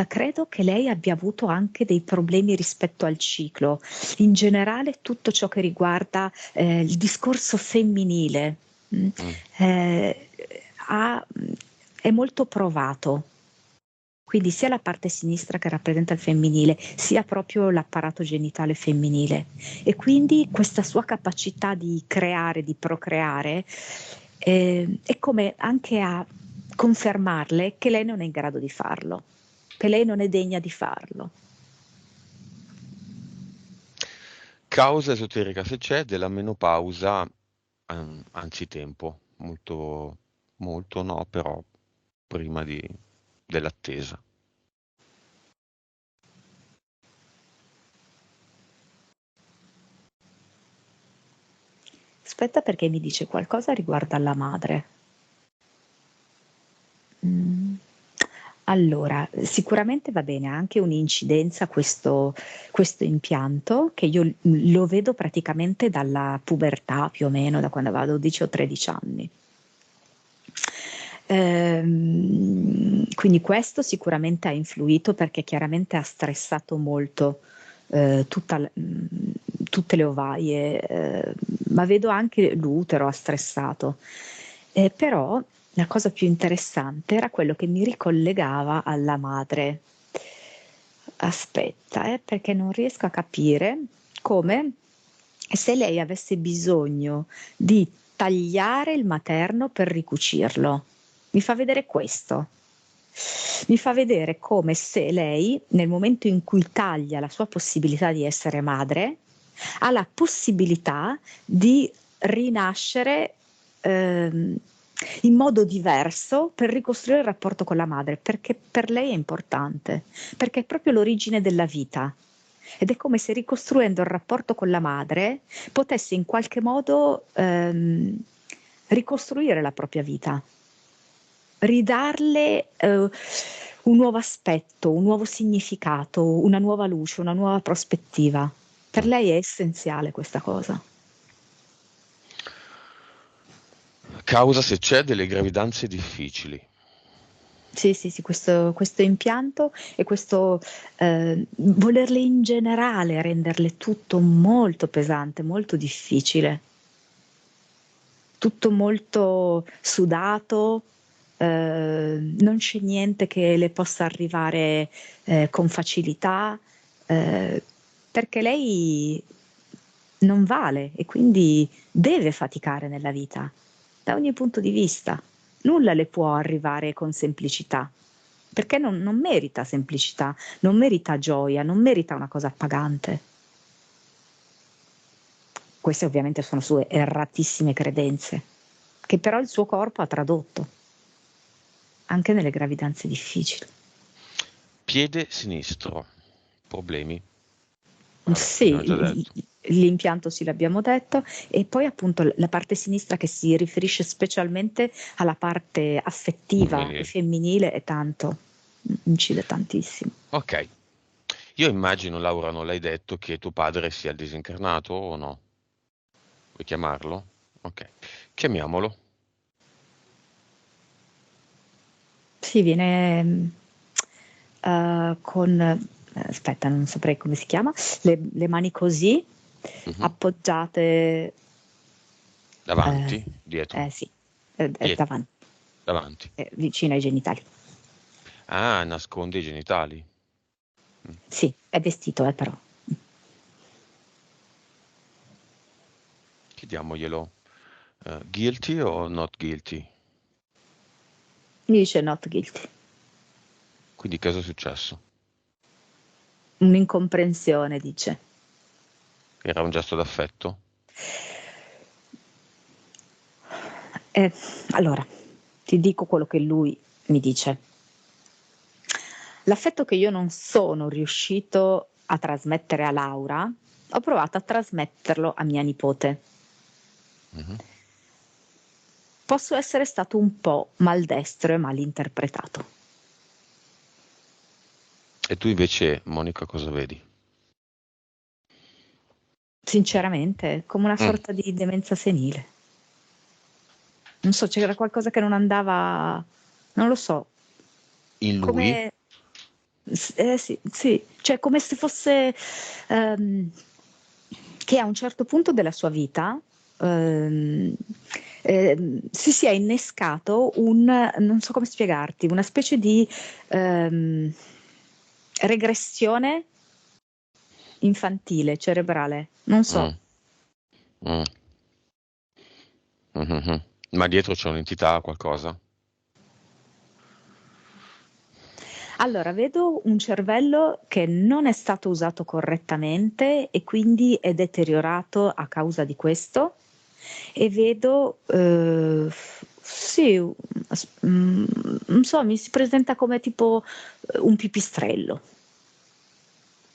Credo che lei abbia avuto anche dei problemi rispetto al ciclo. In generale tutto ciò che riguarda il discorso femminile eh, ha- è molto provato. Quindi sia la parte sinistra che rappresenta il femminile, sia proprio l'apparato genitale femminile. E quindi questa sua capacità di creare, di procreare, è come anche a confermarle che lei non è in grado di farlo, che lei non è degna di farlo.
Causa esoterica, se c'è, della menopausa anzitempo, molto, molto no, però prima dell'attesa.
Aspetta perché mi dice qualcosa riguardo alla madre. Allora, sicuramente va bene, ha anche un'incidenza questo impianto, che io lo vedo praticamente dalla pubertà più o meno, da quando aveva 12 o 13 anni. Quindi questo sicuramente ha influito perché chiaramente ha stressato molto tutte le ovaie, ma vedo anche l'utero ha stressato. Però la cosa più interessante era quello che mi ricollegava alla madre. Aspetta, perché non riesco a capire come se lei avesse bisogno di tagliare il materno per ricucirlo. Mi fa vedere questo. Mi fa vedere come se lei, nel momento in cui taglia la sua possibilità di essere madre, ha la possibilità di rinascere in modo diverso per ricostruire il rapporto con la madre, perché per lei è importante, perché è proprio l'origine della vita. Ed è come se ricostruendo il rapporto con la madre potesse in qualche modo ricostruire la propria vita, ridarle un nuovo aspetto, un nuovo significato, una nuova luce, una nuova prospettiva. Per lei è essenziale questa cosa.
Causa, se c'è, delle gravidanze difficili.
Sì, questo impianto e questo volerle in generale renderle tutto molto pesante, molto difficile, tutto molto sudato, non c'è niente che le possa arrivare con facilità, perché lei non vale e quindi deve faticare nella vita, da ogni punto di vista. Nulla le può arrivare con semplicità, perché non merita semplicità, non merita gioia, non merita una cosa appagante. Queste ovviamente sono sue erratissime credenze, che però il suo corpo ha tradotto, anche nelle gravidanze difficili.
Piede sinistro. Problemi?
Sì,
Abbiamo già detto.
l'impianto sì l'abbiamo detto, e poi appunto la parte sinistra che si riferisce specialmente alla parte affettiva e femminile è tanto, incide tantissimo.
Ok. Io immagino, Laura, non l'hai detto, che tuo padre sia il disincarnato o no? Vuoi chiamarlo? Ok. Chiamiamolo.
Sì, viene con, aspetta, non saprei come si chiama, le mani così, appoggiate.
Davanti? Dietro?
Sì,
Dietro.
davanti,
Davanti.
vicino ai genitali.
Ah, nasconde i genitali.
Sì, è vestito, però.
Chiediamoglielo. Guilty o not guilty?
Mi dice not guilty.
Quindi cosa è successo?
un'incomprensione, dice.
Era un gesto d'affetto?
Allora, ti dico quello che lui mi dice. L'affetto che io non sono riuscito a trasmettere a Laura, ho provato a trasmetterlo a mia nipote.
Mm-hmm.
Posso essere stato un po' maldestro e malinterpretato.
E tu invece, Monica, cosa vedi?
Sinceramente, come una sorta di demenza senile. Non so, c'era qualcosa che non andava, non lo so.
In lui?
Come, sì, cioè come se fosse che a un certo punto della sua vita si sia innescato non so come spiegarti, una specie di regressione infantile, cerebrale, non so.
Mm-hmm. Ma dietro c'è un'entità, qualcosa?
Allora, vedo un cervello che non è stato usato correttamente e quindi è deteriorato a causa di questo. E vedo, sì, non so, mi si presenta come tipo un pipistrello,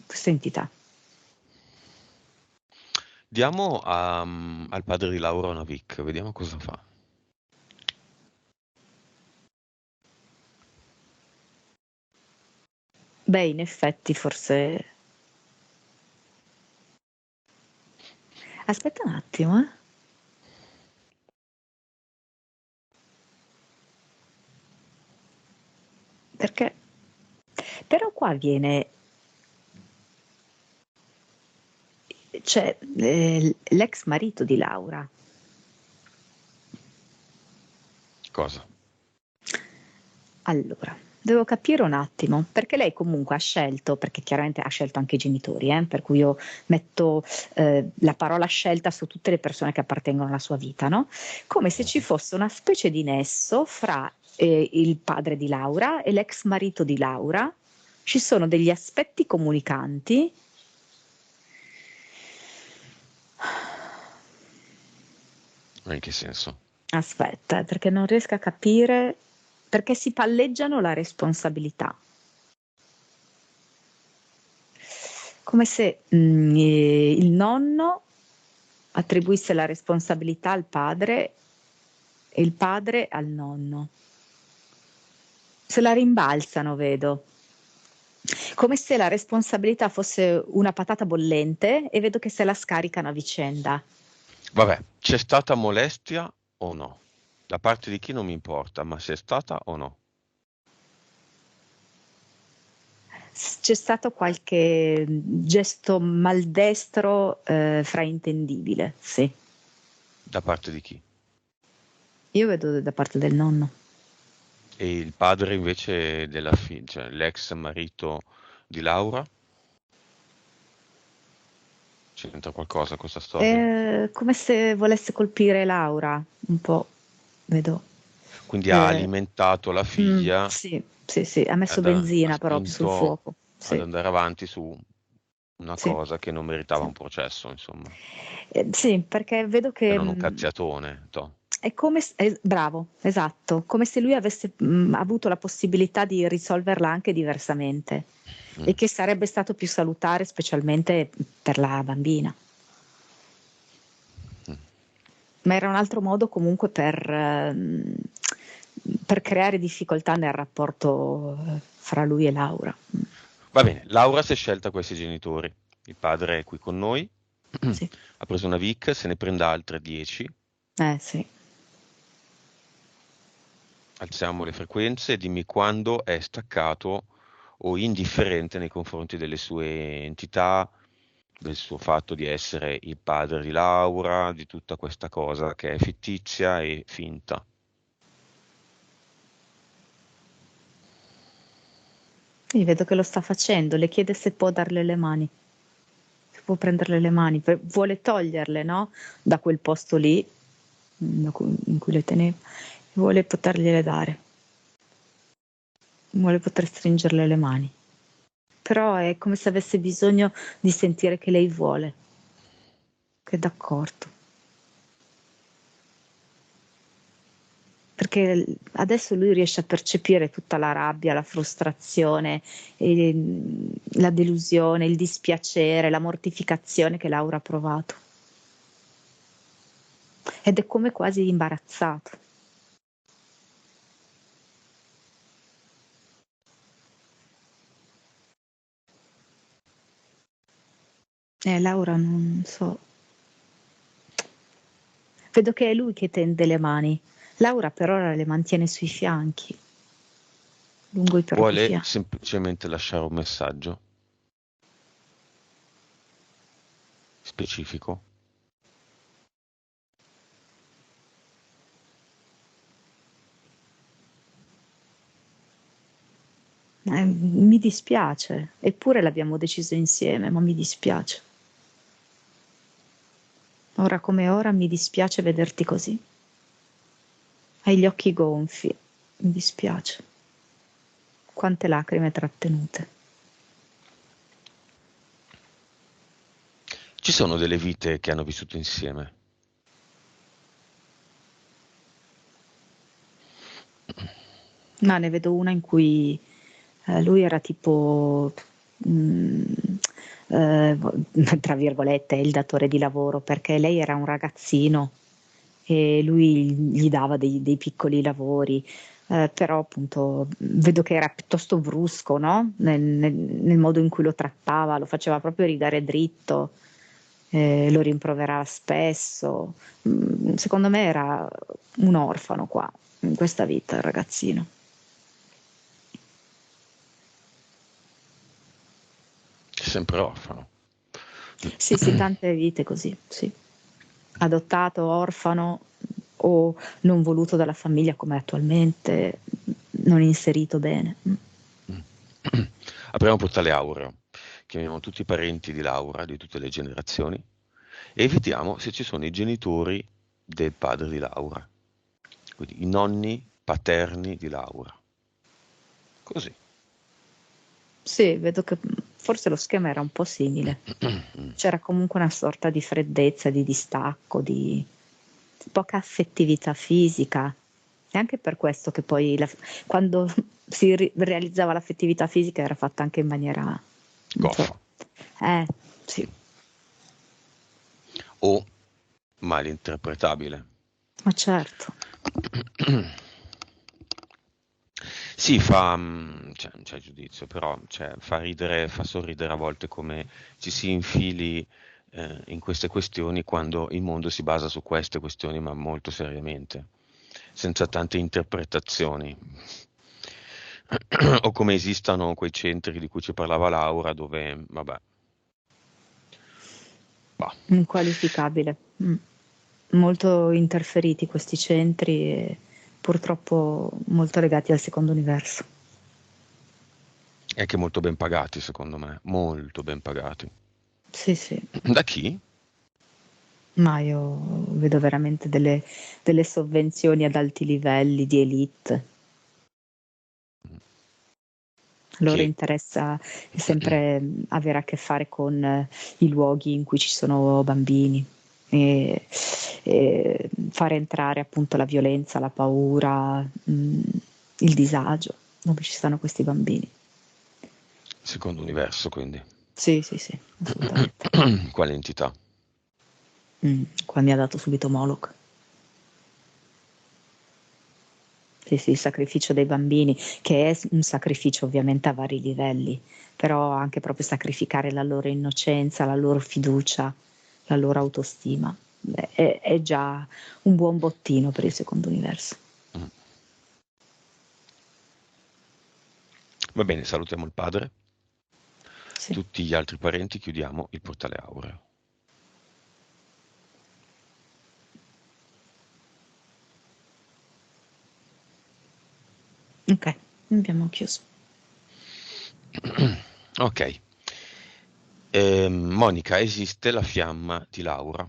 questa entità.
Diamo al padre di Laura una Vic, vediamo cosa fa.
Beh, in effetti forse... Aspetta un attimo, eh. Perché... Però qua viene... C'è l'ex marito di Laura.
Cosa?
Allora, devo capire un attimo, perché lei comunque ha scelto, perché chiaramente ha scelto anche i genitori, per cui io metto la parola scelta su tutte le persone che appartengono alla sua vita, no? Come se ci fosse una specie di nesso fra il padre di Laura e l'ex marito di Laura. Ci sono degli aspetti comunicanti.
In che senso?
Aspetta, perché non riesco a capire perché si palleggiano la responsabilità. Come se il nonno attribuisse la responsabilità al padre e il padre al nonno. Se la rimbalzano, vedo. Come se la responsabilità fosse una patata bollente e vedo che se la scaricano a vicenda.
Vabbè, c'è stata molestia o no? Da parte di chi non mi importa, ma c'è stata o no?
C'è stato qualche gesto maldestro, fraintendibile, sì.
Da parte di chi?
Io vedo da parte del nonno.
E il padre invece della figlia, cioè l'ex marito di Laura? C'entra qualcosa questa storia?
Come se volesse colpire Laura, un po', vedo.
Quindi ha alimentato la figlia,
Sì, sì, sì, ha messo
ha
benzina proprio sul
spinto
fuoco.
ad
Sì,
andare avanti su una
sì,
cosa che non meritava
sì.
un processo, insomma,
Sì, perché vedo
se
che
non un cazziatone.
è come, bravo, esatto, come se lui avesse avuto la possibilità di risolverla anche diversamente e che sarebbe stato più salutare, specialmente per la bambina. Ma era un altro modo comunque per creare difficoltà nel rapporto fra lui e Laura.
Va bene, Laura si è scelta questi genitori. Il padre è qui con noi,
Sì.
ha preso una Vic, se ne prende altre 10.
Sì.
Alziamo le frequenze e dimmi quando è staccato o indifferente nei confronti delle sue entità, del suo fatto di essere il padre di Laura, di tutta questa cosa che è fittizia e finta.
Io vedo che lo sta facendo, le chiede se può darle le mani, se può prenderle le mani, vuole toglierle, no? Da quel posto lì in cui le teneva, vuole potergliele dare, vuole poter stringerle le mani. però è come se avesse bisogno di sentire che lei vuole, che è d'accordo. Perché adesso lui riesce a percepire tutta la rabbia, la frustrazione, la delusione, il dispiacere, la mortificazione che Laura ha provato. Ed è come quasi imbarazzato. Laura non so. Vedo che è lui che tende le mani. Laura per ora le mantiene sui fianchi, lungo i propri
Vuole
fianchi.
semplicemente lasciare un messaggio specifico.
Mi dispiace, eppure l'abbiamo deciso insieme, ma mi dispiace. Ora come ora mi dispiace vederti così. Hai gli occhi gonfi, mi dispiace. Quante lacrime trattenute.
Ci sono delle vite che hanno vissuto insieme.
Ma ne vedo una in cui lui era tipo, eh, tra virgolette, il datore di lavoro, perché lei era un ragazzino e lui gli dava dei piccoli lavori, però appunto vedo che era piuttosto brusco, no? Nel modo in cui lo trattava, lo faceva proprio rigare dritto, lo rimproverava spesso. Secondo me era un orfano qua, in questa vita, il ragazzino.
Sempre orfano.
Sì, sì, tante vite così, sì. Adottato, orfano o non voluto dalla famiglia come attualmente, non inserito bene.
Apriamo un portale aureo, chiamiamo tutti i parenti di Laura, di tutte le generazioni, e vediamo se ci sono i genitori del padre di Laura, quindi i nonni paterni di Laura. Così.
Sì, vedo che forse lo schema era un po' simile. C'era comunque una sorta di freddezza, di distacco, di poca affettività fisica. È anche per questo che poi quando si realizzava l'affettività fisica era fatta anche in maniera, non so,
Goffa.
sì,
O malinterpretabile.
ma certo.
Sì, cioè, non c'è giudizio, però cioè, fa ridere, fa sorridere a volte come ci si infili in queste questioni quando il mondo si basa su queste questioni, ma molto seriamente, senza tante interpretazioni. O come esistano quei centri di cui ci parlava Laura, dove, vabbè, bah.
Inqualificabile. Molto interferiti questi centri e purtroppo molto legati al secondo universo.
E anche molto ben pagati, secondo me, molto ben pagati.
Sì, sì,
Da chi?
ma io vedo veramente delle sovvenzioni ad alti livelli di elite. A loro
Che
interessa sempre avere a che fare con i luoghi in cui ci sono bambini e, e fare entrare appunto la violenza, la paura, il disagio dove ci stanno questi bambini.
secondo universo, quindi.
Sì, sì, sì, assolutamente.
Quale entità?
Qua mi ha dato subito Moloch. Sì, sì, il sacrificio dei bambini, che è un sacrificio ovviamente a vari livelli, però anche proprio sacrificare la loro innocenza, la loro fiducia, la loro autostima. Beh, è già un buon bottino per il secondo universo.
Mm. Va bene, salutiamo il padre.
Sì.
Tutti gli altri parenti chiudiamo il portale aureo.
Ok, abbiamo chiuso.
Ok. Monica, esiste la fiamma di Laura?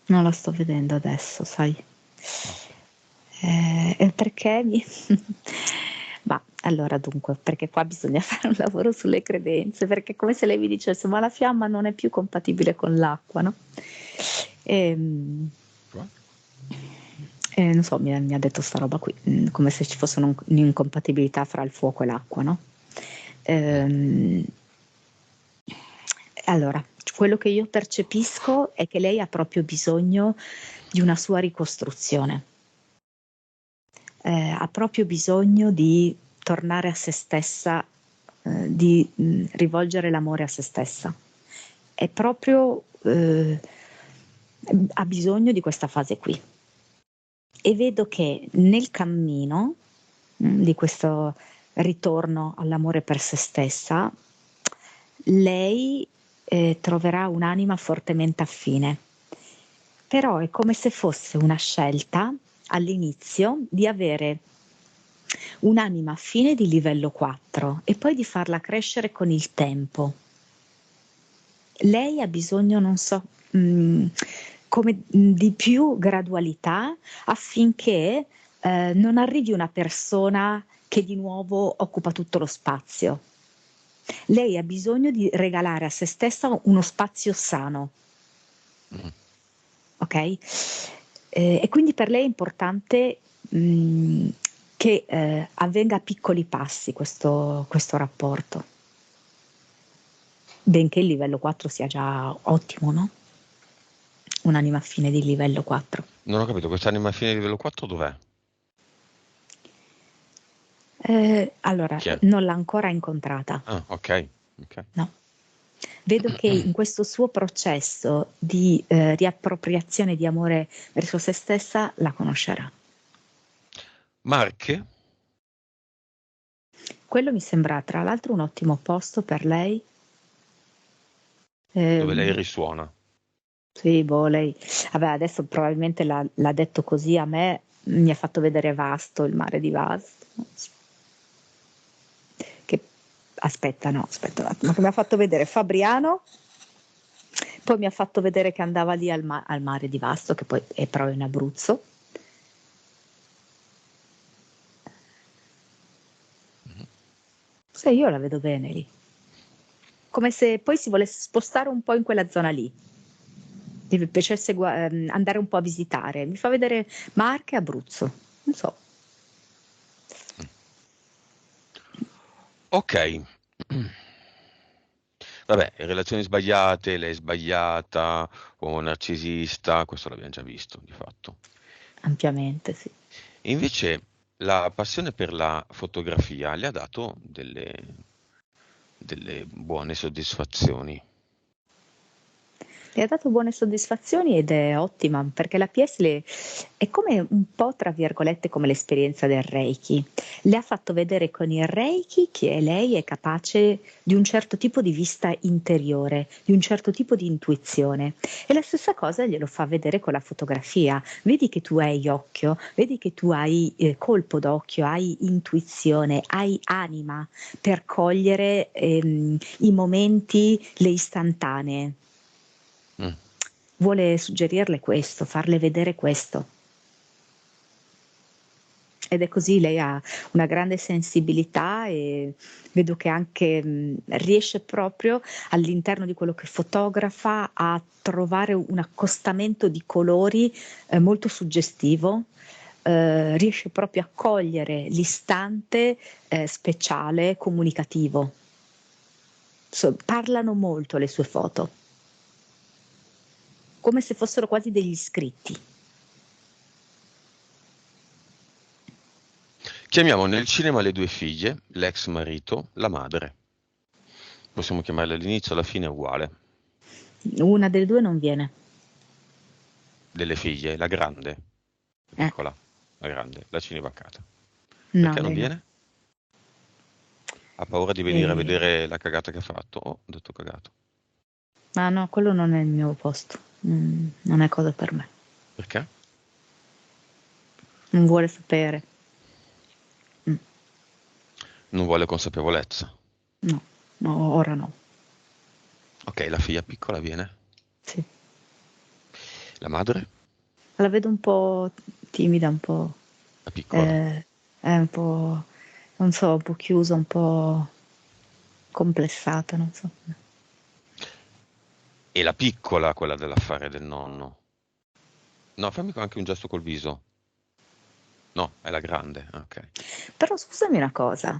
Non la sto vedendo adesso, sai. Perché ma allora dunque, perché qua bisogna fare un lavoro sulle credenze, perché è come se lei mi dicesse ma la fiamma non è più compatibile con l'acqua, no? Non so, mi ha detto sta roba qui, come se ci fosse un'incompatibilità fra il fuoco e l'acqua, no? Allora, quello che io percepisco è che lei ha proprio bisogno di una sua ricostruzione. Ha proprio bisogno di tornare a se stessa, di rivolgere l'amore a se stessa. È proprio, ha bisogno di questa fase qui. E vedo che nel cammino di questo ritorno all'amore per se stessa, lei troverà un'anima fortemente affine. Però è come se fosse una scelta all'inizio di avere un'anima affine di livello 4 e poi di farla crescere con il tempo. Lei ha bisogno, non so, come di più gradualità affinché non arrivi una persona che di nuovo occupa tutto lo spazio. Lei ha bisogno di regalare a se stessa uno spazio sano. Ok? E quindi per lei è importante che avvenga a piccoli passi questo rapporto. Benché il livello 4 sia già ottimo, no? Un'anima affine di livello 4.
Non ho capito, quest'anima affine di livello 4 dov'è?
Allora,
Chi è?
non l'ha ancora incontrata.
Ah, ok.
No. Vedo che in questo suo processo di riappropriazione di amore verso se stessa la conoscerà.
Marche?
Quello mi sembra tra l'altro un ottimo posto per lei.
Dove lei risuona.
Sì, boh, lei. Vabbè, adesso probabilmente l'ha detto così a me, mi ha fatto vedere Vasto, il mare di Vasto. Aspetta un attimo, che mi ha fatto vedere Fabriano, poi mi ha fatto vedere che andava lì al mare di Vasto, che poi è proprio in Abruzzo. Io la vedo bene lì. Come se poi si volesse spostare un po' in quella zona lì. Mi piacesse andare un po' a visitare. Mi fa vedere Marche e Abruzzo. Non so.
Ok. Vabbè, relazioni sbagliate, lei è sbagliata, uomo narcisista, questo l'abbiamo già visto di fatto.
Ampiamente, sì.
E invece la passione per la fotografia le ha dato delle buone soddisfazioni.
Le ha dato buone soddisfazioni ed è ottima perché la PS è come un po' tra virgolette come l'esperienza del Reiki. Le ha fatto vedere con il Reiki che lei è capace di un certo tipo di vista interiore, di un certo tipo di intuizione. E la stessa cosa glielo fa vedere con la fotografia. Vedi che tu hai occhio, vedi che tu hai colpo d'occhio, hai intuizione, hai anima per cogliere i momenti, le istantanee. Vuole suggerirle questo, farle vedere questo. Ed è così, lei ha una grande sensibilità e vedo che anche riesce proprio all'interno di quello che fotografa a trovare un accostamento di colori molto suggestivo. Riesce proprio a cogliere l'istante speciale comunicativo. Parlano molto le sue foto, come se fossero quasi degli scritti.
Chiamiamo nel cinema le due figlie, l'ex marito, la madre. Possiamo chiamarle all'inizio, alla fine è uguale.
Una delle due non viene.
Delle figlie, la grande, la piccola, la grande, la cinevaccata. Perché non viene? No. Ha paura di venire a vedere la cagata che ha fatto? Oh, ho detto cagato.
Ma no, quello non è il mio posto. Non è cosa per me.
Perché?
Non vuole sapere.
Non vuole consapevolezza.
No, ora no.
Ok, la figlia piccola viene?
Sì.
La madre?
La vedo un po' timida, un po',
La piccola?
è un po', non so, un po' chiusa, un po' complessata, non so.
E la piccola, quella dell'affare del nonno? No, fammi anche un gesto col viso. No, è la grande, ok.
Però scusami una cosa,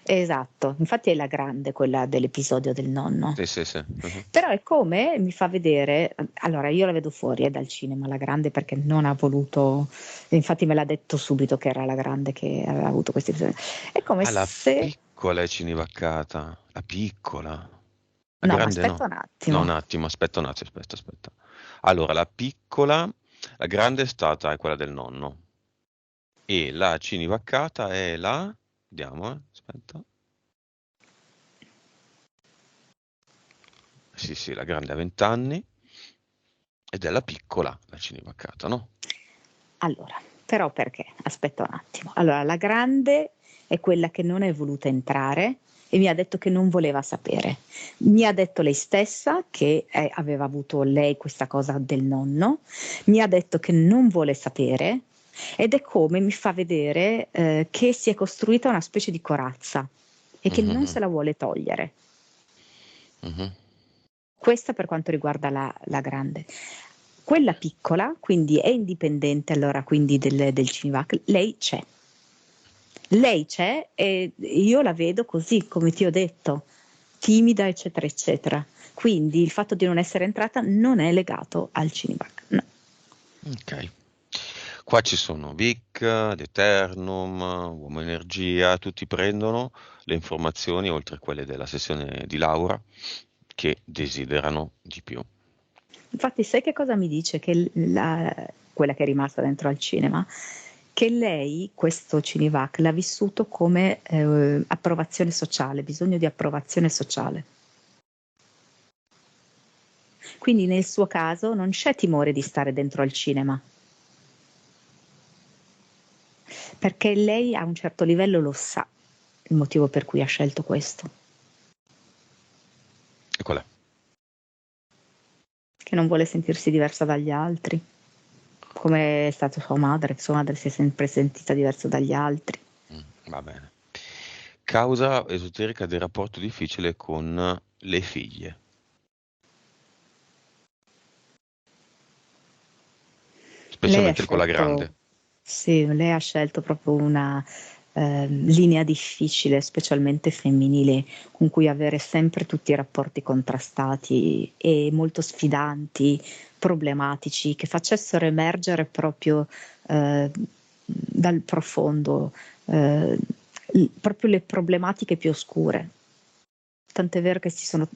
esatto, infatti è la grande quella dell'episodio del nonno.
Sì, sì, sì. Mhm.
Però è come mi fa vedere, allora io la vedo fuori dal cinema, la grande, perché non ha voluto, infatti me l'ha detto subito che era la grande che aveva avuto questi episodi. È come
Ah, la
se,
piccola è cinivaccata. La piccola. La
no, ma
grande
aspetta
no.
un
No, un
attimo,
attimo, aspetta un attimo, aspetta. Allora, la piccola, la grande è stata è quella del nonno. E la cinivaccata è la... Vediamo, aspetta. Sì, sì, la grande ha 20 anni ed è la piccola, la cinivaccata, no?
allora, però perché? Aspetta un attimo, allora la grande è quella che non è voluta entrare e mi ha detto che non voleva sapere, mi ha detto lei stessa che aveva avuto lei questa cosa del nonno, mi ha detto che non vuole sapere ed è come mi fa vedere che si è costruita una specie di corazza e che non
Mhm,
se la vuole togliere.
mhm.
Questa per quanto riguarda la grande. Quella piccola, quindi è indipendente allora quindi del Cinivac, lei c'è. Lei c'è e io la vedo così, come ti ho detto, timida, eccetera, eccetera. Quindi il fatto di non essere entrata non è legato al Cinivac, no.
Ok. Qua ci sono Vic, Eternum, Uomo Energia, tutti prendono le informazioni, oltre a quelle della sessione di Laura, che desiderano di più.
Infatti, sai che cosa mi dice? Che quella che è rimasta dentro al cinema, che lei, questo Cinivac, l'ha vissuto come approvazione sociale, bisogno di approvazione sociale. Quindi nel suo caso non c'è timore di stare dentro al cinema, perché lei a un certo livello lo sa, il motivo per cui ha scelto questo,
E qual è?
che non vuole sentirsi diversa dagli altri, come è stato sua madre si è sempre sentita diversa dagli altri.
Va bene. Causa esoterica del rapporto difficile con le figlie.
Lei ha
Specialmente con la grande.
scelto, sì, lei ha scelto proprio una linea difficile, specialmente femminile, con cui avere sempre tutti i rapporti contrastati e molto sfidanti, problematici, che facessero emergere proprio dal profondo proprio le problematiche più oscure. Tant'è vero che si sono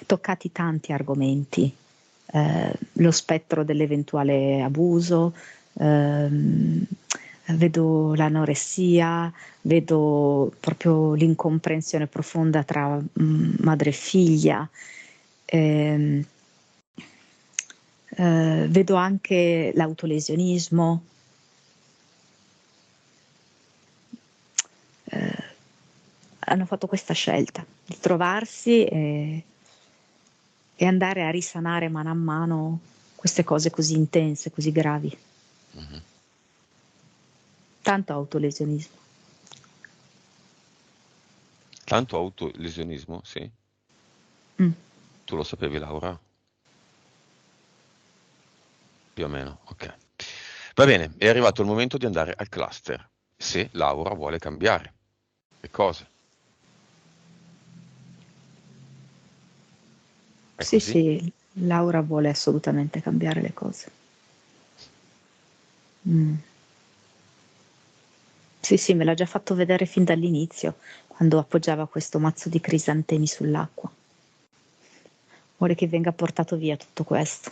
toccati tanti argomenti, lo spettro dell'eventuale abuso, ehm, vedo l'anoressia, vedo proprio l'incomprensione profonda tra madre e figlia, ehm, vedo anche l'autolesionismo. Eh, hanno fatto questa scelta di trovarsi e andare a risanare mano a mano queste cose così intense, così gravi.
Mhm.
Tanto autolesionismo.
Tanto autolesionismo, sì.
Mm.
Tu lo sapevi, Laura? Più o meno, ok. Va bene, è arrivato il momento di andare al cluster. Se Laura vuole cambiare le cose. È
Sì,
così?
sì, Laura vuole assolutamente cambiare le cose. Mm. Sì, sì, me l'ha già fatto vedere fin dall'inizio, quando appoggiava questo mazzo di crisantemi sull'acqua. Vuole che venga portato via tutto questo.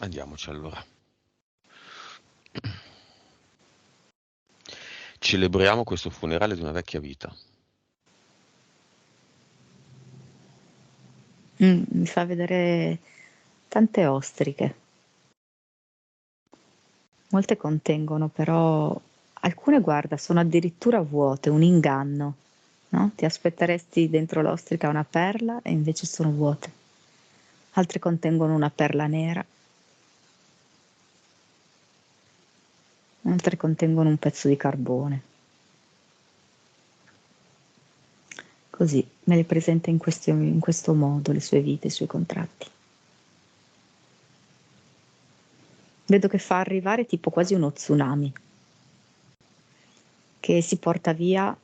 Andiamoci allora. Celebriamo questo funerale di una vecchia vita.
Mi fa vedere tante ostriche. Molte contengono però alcune guarda sono addirittura vuote, un inganno, no? Ti aspetteresti dentro l'ostrica una perla e invece sono vuote. Altre contengono una perla nera. altre contengono un pezzo di carbone. Così me le presenta in questo modo le sue vite, i suoi contratti. Vedo che fa arrivare tipo quasi uno tsunami, che si porta via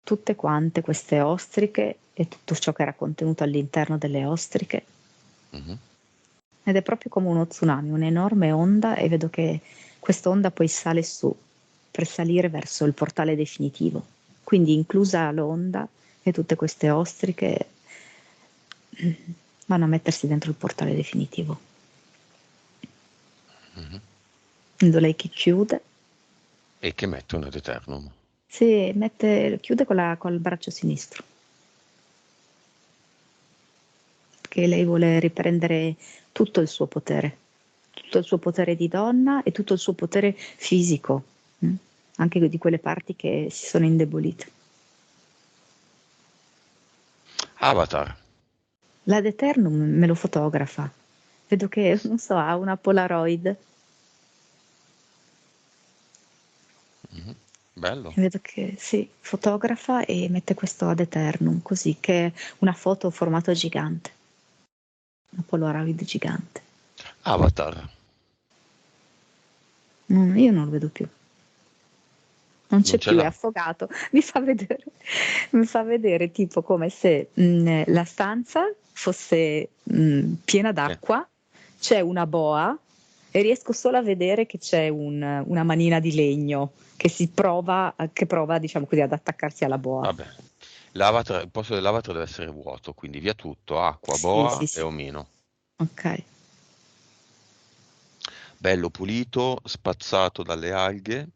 tutte quante queste ostriche e tutto ciò che era contenuto all'interno delle ostriche. Ed è proprio come uno tsunami, un'enorme onda, e vedo che questa onda poi sale su per salire verso il portale definitivo. Quindi inclusa l'onda e tutte queste ostriche vanno a mettersi dentro il portale definitivo. Vedo lei che chiude.
E che mette un ad eternum.
Sì, chiude col braccio sinistro. Che lei vuole riprendere tutto il suo potere di donna e tutto il suo potere fisico, anche di quelle parti che si sono indebolite.
Avatar.
L'ad eternum me lo fotografa. Vedo che, non so, ha una Polaroid.
Bello.
Vedo che sì, fotografa e mette questo ad eternum, così, che è una foto formato gigante. Una Polaroid gigante.
Avatar.
Io non lo vedo più. Non c'è più, è
l'ha.
affogato. Mi fa vedere tipo come se la stanza fosse piena d'acqua, c'è una boa e riesco solo a vedere che c'è una manina di legno che prova, diciamo così, ad attaccarsi alla boa.
Vabbè. Il posto dell'avatar deve essere vuoto, quindi via tutto, acqua,
Sì,
boa
sì.
e omino.
Ok.
Bello pulito, spazzato dalle alghe.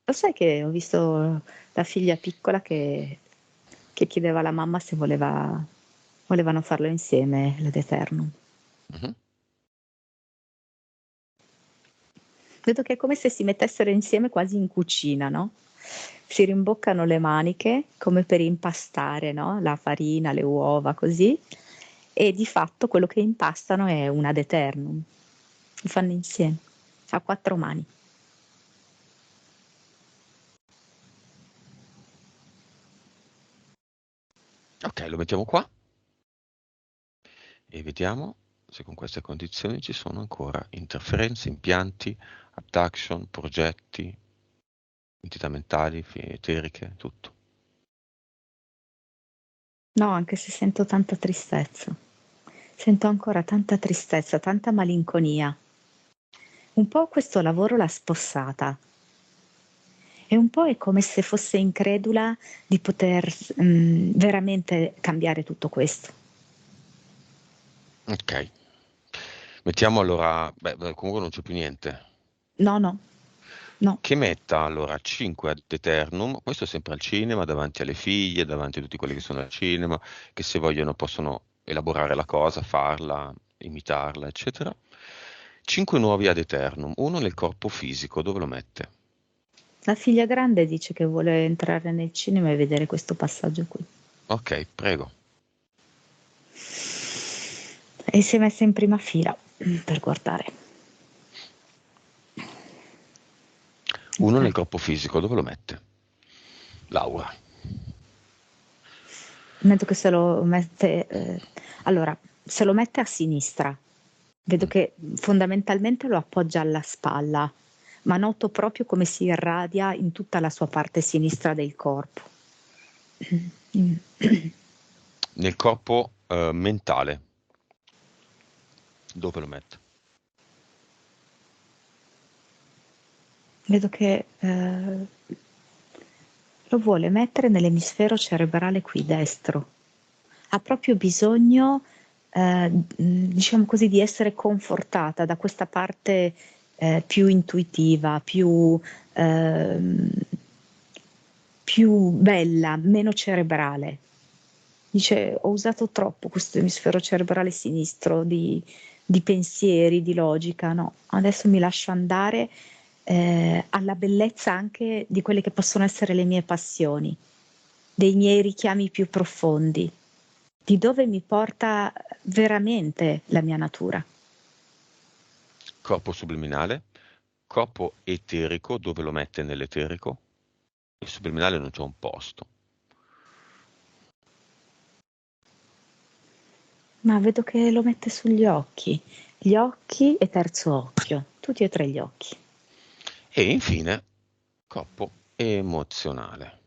Lo sai che ho visto la figlia piccola che chiedeva alla mamma se volevano farlo insieme, l'Ad Eternum. Vedo che è come se si mettessero insieme quasi in cucina, no? Si rimboccano le maniche come per impastare, no? La farina, le uova, così. E di fatto quello che impastano è un Ad Eternum. Lo fanno insieme. A 4 mani.
Ok, lo mettiamo qua e vediamo se con queste condizioni ci sono ancora interferenze, impianti, abduction, progetti, entità mentali, eteriche, tutto.
No, anche se sento tanta tristezza. Sento ancora tanta tristezza, tanta malinconia. Un po' questo lavoro l'ha spossata. E un po' è come se fosse incredula di poter veramente cambiare tutto questo.
Ok. Mettiamo allora, comunque non c'è più niente.
No.
Che metta allora 5 ad eternum, questo sempre al cinema, davanti alle figlie, davanti a tutti quelli che sono al cinema, che se vogliono possono elaborare la cosa, farla, imitarla, eccetera. 5 nuovi ad eternum, uno nel corpo fisico, dove lo mette?
La figlia grande dice che vuole entrare nel cinema e vedere questo passaggio qui.
Ok, prego.
E si è messa in prima fila per guardare.
Uno
Ok.
nel corpo fisico, dove lo mette? Laura.
Metto che se lo mette, allora, se lo mette a sinistra, vedo che fondamentalmente lo appoggia alla spalla, ma noto proprio come si irradia in tutta la sua parte sinistra del corpo.
Nel corpo mentale, dove lo mette?
Vedo che lo vuole mettere nell'emisfero cerebrale qui destro. Ha proprio bisogno, diciamo così, di essere confortata da questa parte più intuitiva, più bella, meno cerebrale. Dice, ho usato troppo questo emisfero cerebrale sinistro di pensieri, di logica, no, adesso mi lascio andare alla bellezza anche di quelle che possono essere le mie passioni, dei miei richiami più profondi. di dove mi porta veramente la mia natura.
Corpo subliminale, corpo eterico, dove lo mette nell'eterico? Il subliminale non c'è un posto.
Ma vedo che lo mette sugli occhi e terzo occhio, tutti e tre gli occhi.
E infine, corpo emozionale.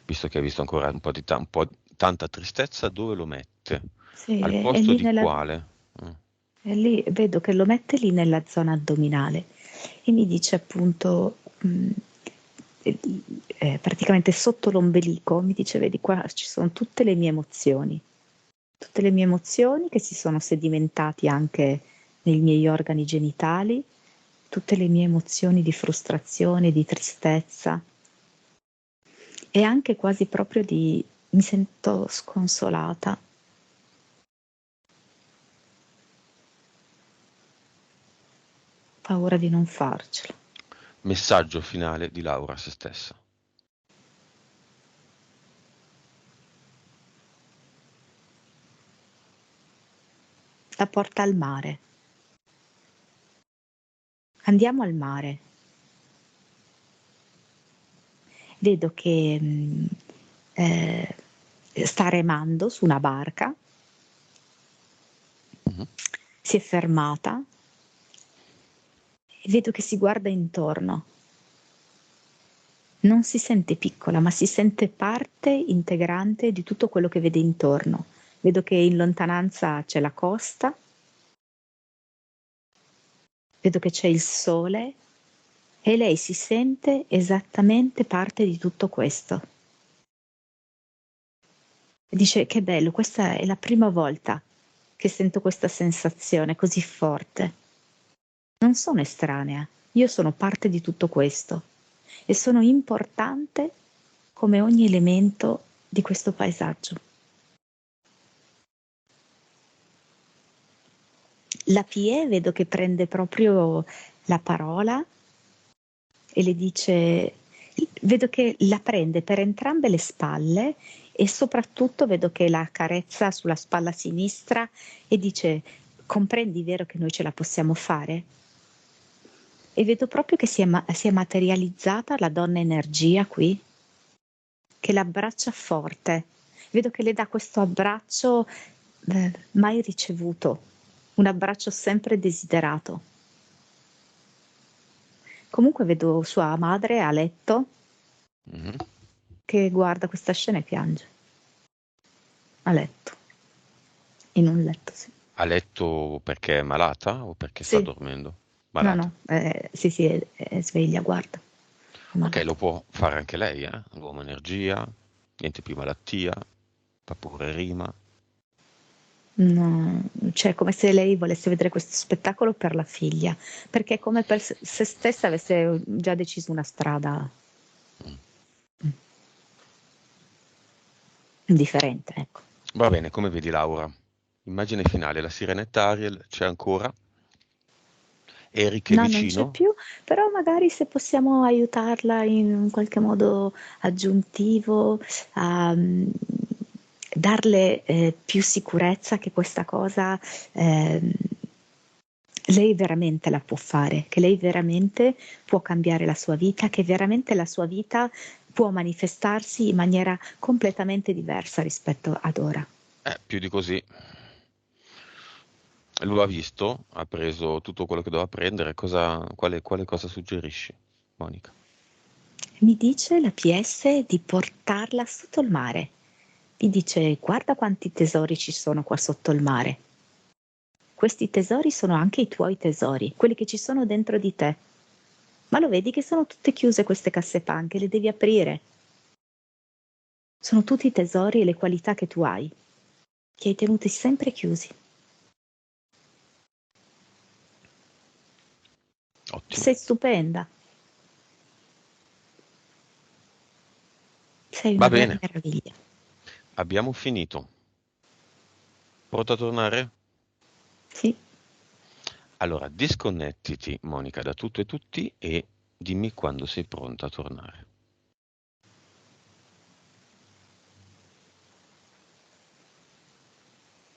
Visto che hai visto ancora un po' tanta tristezza, dove lo mette?
Sì,
Al
è
posto
lì
di quale?
è lì, vedo che lo mette lì nella zona addominale e mi dice appunto, praticamente sotto l'ombelico, mi dice, vedi qua ci sono tutte le mie emozioni che si sono sedimentati anche nei miei organi genitali, tutte le mie emozioni di frustrazione, di tristezza e anche quasi proprio mi sento sconsolata. Paura di non farcela.
Messaggio finale di Laura a se stessa.
La porta al mare. Andiamo al mare. Vedo che sta remando su una barca. Si è fermata e vedo che si guarda intorno. Non si sente piccola, ma si sente parte integrante di tutto quello che vede intorno. Vedo che in lontananza c'è la costa, vedo che c'è il sole e lei si sente esattamente parte di tutto questo. E dice: che bello, questa è la prima volta che sento questa sensazione così forte. Non sono estranea, io sono parte di tutto questo e sono importante come ogni elemento di questo paesaggio. La Pie vedo che prende proprio la parola e le dice, vedo che la prende per entrambe le spalle e soprattutto vedo che la carezza sulla spalla sinistra e dice: comprendi, vero, che noi ce la possiamo fare? E vedo proprio che si è materializzata la donna energia qui, che l'abbraccia forte. Vedo che le dà questo abbraccio mai ricevuto, un abbraccio sempre desiderato. Comunque vedo sua madre a letto che guarda questa scena e piange. A letto. In un letto, sì.
A letto perché è malata o perché sta dormendo? Malata.
No, sì, è sveglia, guarda.
Ok, lo può fare anche lei, l'uomo energia, niente più malattia, fa pure rima.
No, cioè come se lei volesse vedere questo spettacolo per la figlia, perché è come per se stessa avesse già deciso una strada differente, ecco.
Va bene, come vedi Laura? Immagine finale, la sirenetta Ariel c'è ancora? Eric è
No, non c'è
vicino?
più, però magari se possiamo aiutarla in un qualche modo aggiuntivo a darle più sicurezza che questa cosa lei veramente la può fare, che lei veramente può cambiare la sua vita, che veramente la sua vita può manifestarsi in maniera completamente diversa rispetto ad ora.
Più di così. Lo ha visto, ha preso tutto quello che doveva prendere, quale cosa suggerisci, Monica?
Mi dice la PS di portarla sotto il mare. Mi dice: guarda quanti tesori ci sono qua sotto il mare. Questi tesori sono anche i tuoi tesori, quelli che ci sono dentro di te. Ma lo vedi che sono tutte chiuse queste cassepanche, le devi aprire. Sono tutti i tesori e le qualità che tu hai, che hai tenuti sempre chiusi.
Ottimo.
Sei stupenda. Sei
Va
una vera
bene,
meraviglia.
abbiamo finito. Pronto a tornare?
Sì.
Allora, disconnettiti, Monica, da tutto e tutti e dimmi quando sei pronta a tornare.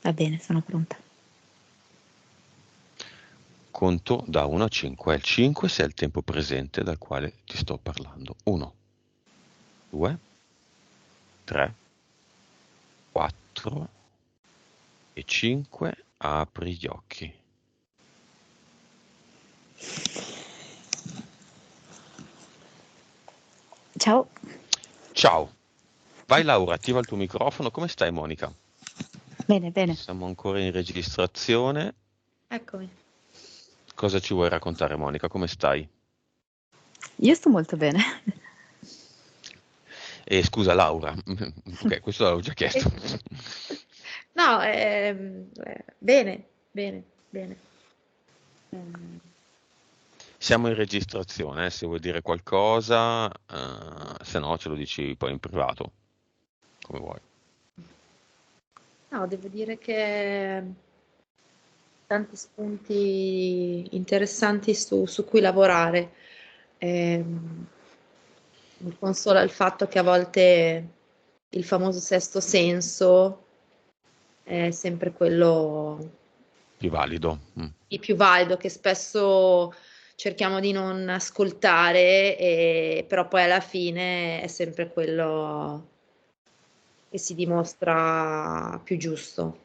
Va bene, sono pronta.
Conto da 1 a 5. Il 5 se è il tempo presente dal quale ti sto parlando. 1, 2, 3, 4 e 5. Apri gli occhi.
Ciao.
Ciao. Vai Laura, attiva il tuo microfono. Come stai Monica?
Bene, bene.
Siamo ancora in registrazione.
Eccomi.
Cosa ci vuoi raccontare Monica? Come stai?
Io sto molto bene.
E scusa Laura, ok, questo l'avevo già chiesto.
No, bene, bene, bene.
Siamo in registrazione, se vuoi dire qualcosa, se no ce lo dici poi in privato, come vuoi.
No, devo dire che tanti spunti interessanti su cui lavorare. Mi consola il fatto che a volte il famoso sesto senso è sempre quello
Più valido.
il più valido, che spesso cerchiamo di non ascoltare, però poi alla fine è sempre quello che si dimostra più giusto.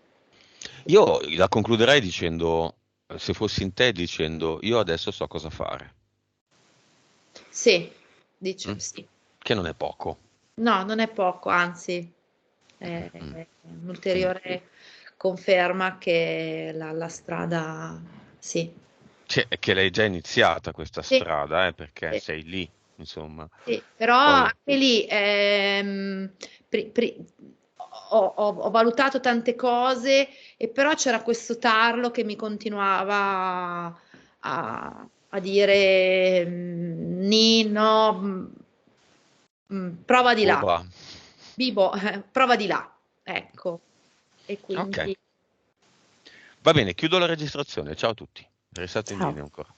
Io la concluderei dicendo, se fossi in te, dicendo io adesso so cosa fare.
Sì, dice sì.
Che non è poco.
No, non è poco, anzi, è un'ulteriore conferma che la strada, sì.
Cioè, che l'hai già iniziata questa
Sì,
strada, perché
sì,
sei lì, insomma.
sì. Però
Poi,
anche lì ho valutato tante cose, e però c'era questo tarlo che mi continuava a dire ni, no, prova di là.
va.
Bibo, prova di là, ecco. E
Ok.
quindi
Va bene, chiudo la registrazione. Ciao a tutti. Restate in
Ciao.
linea ancora.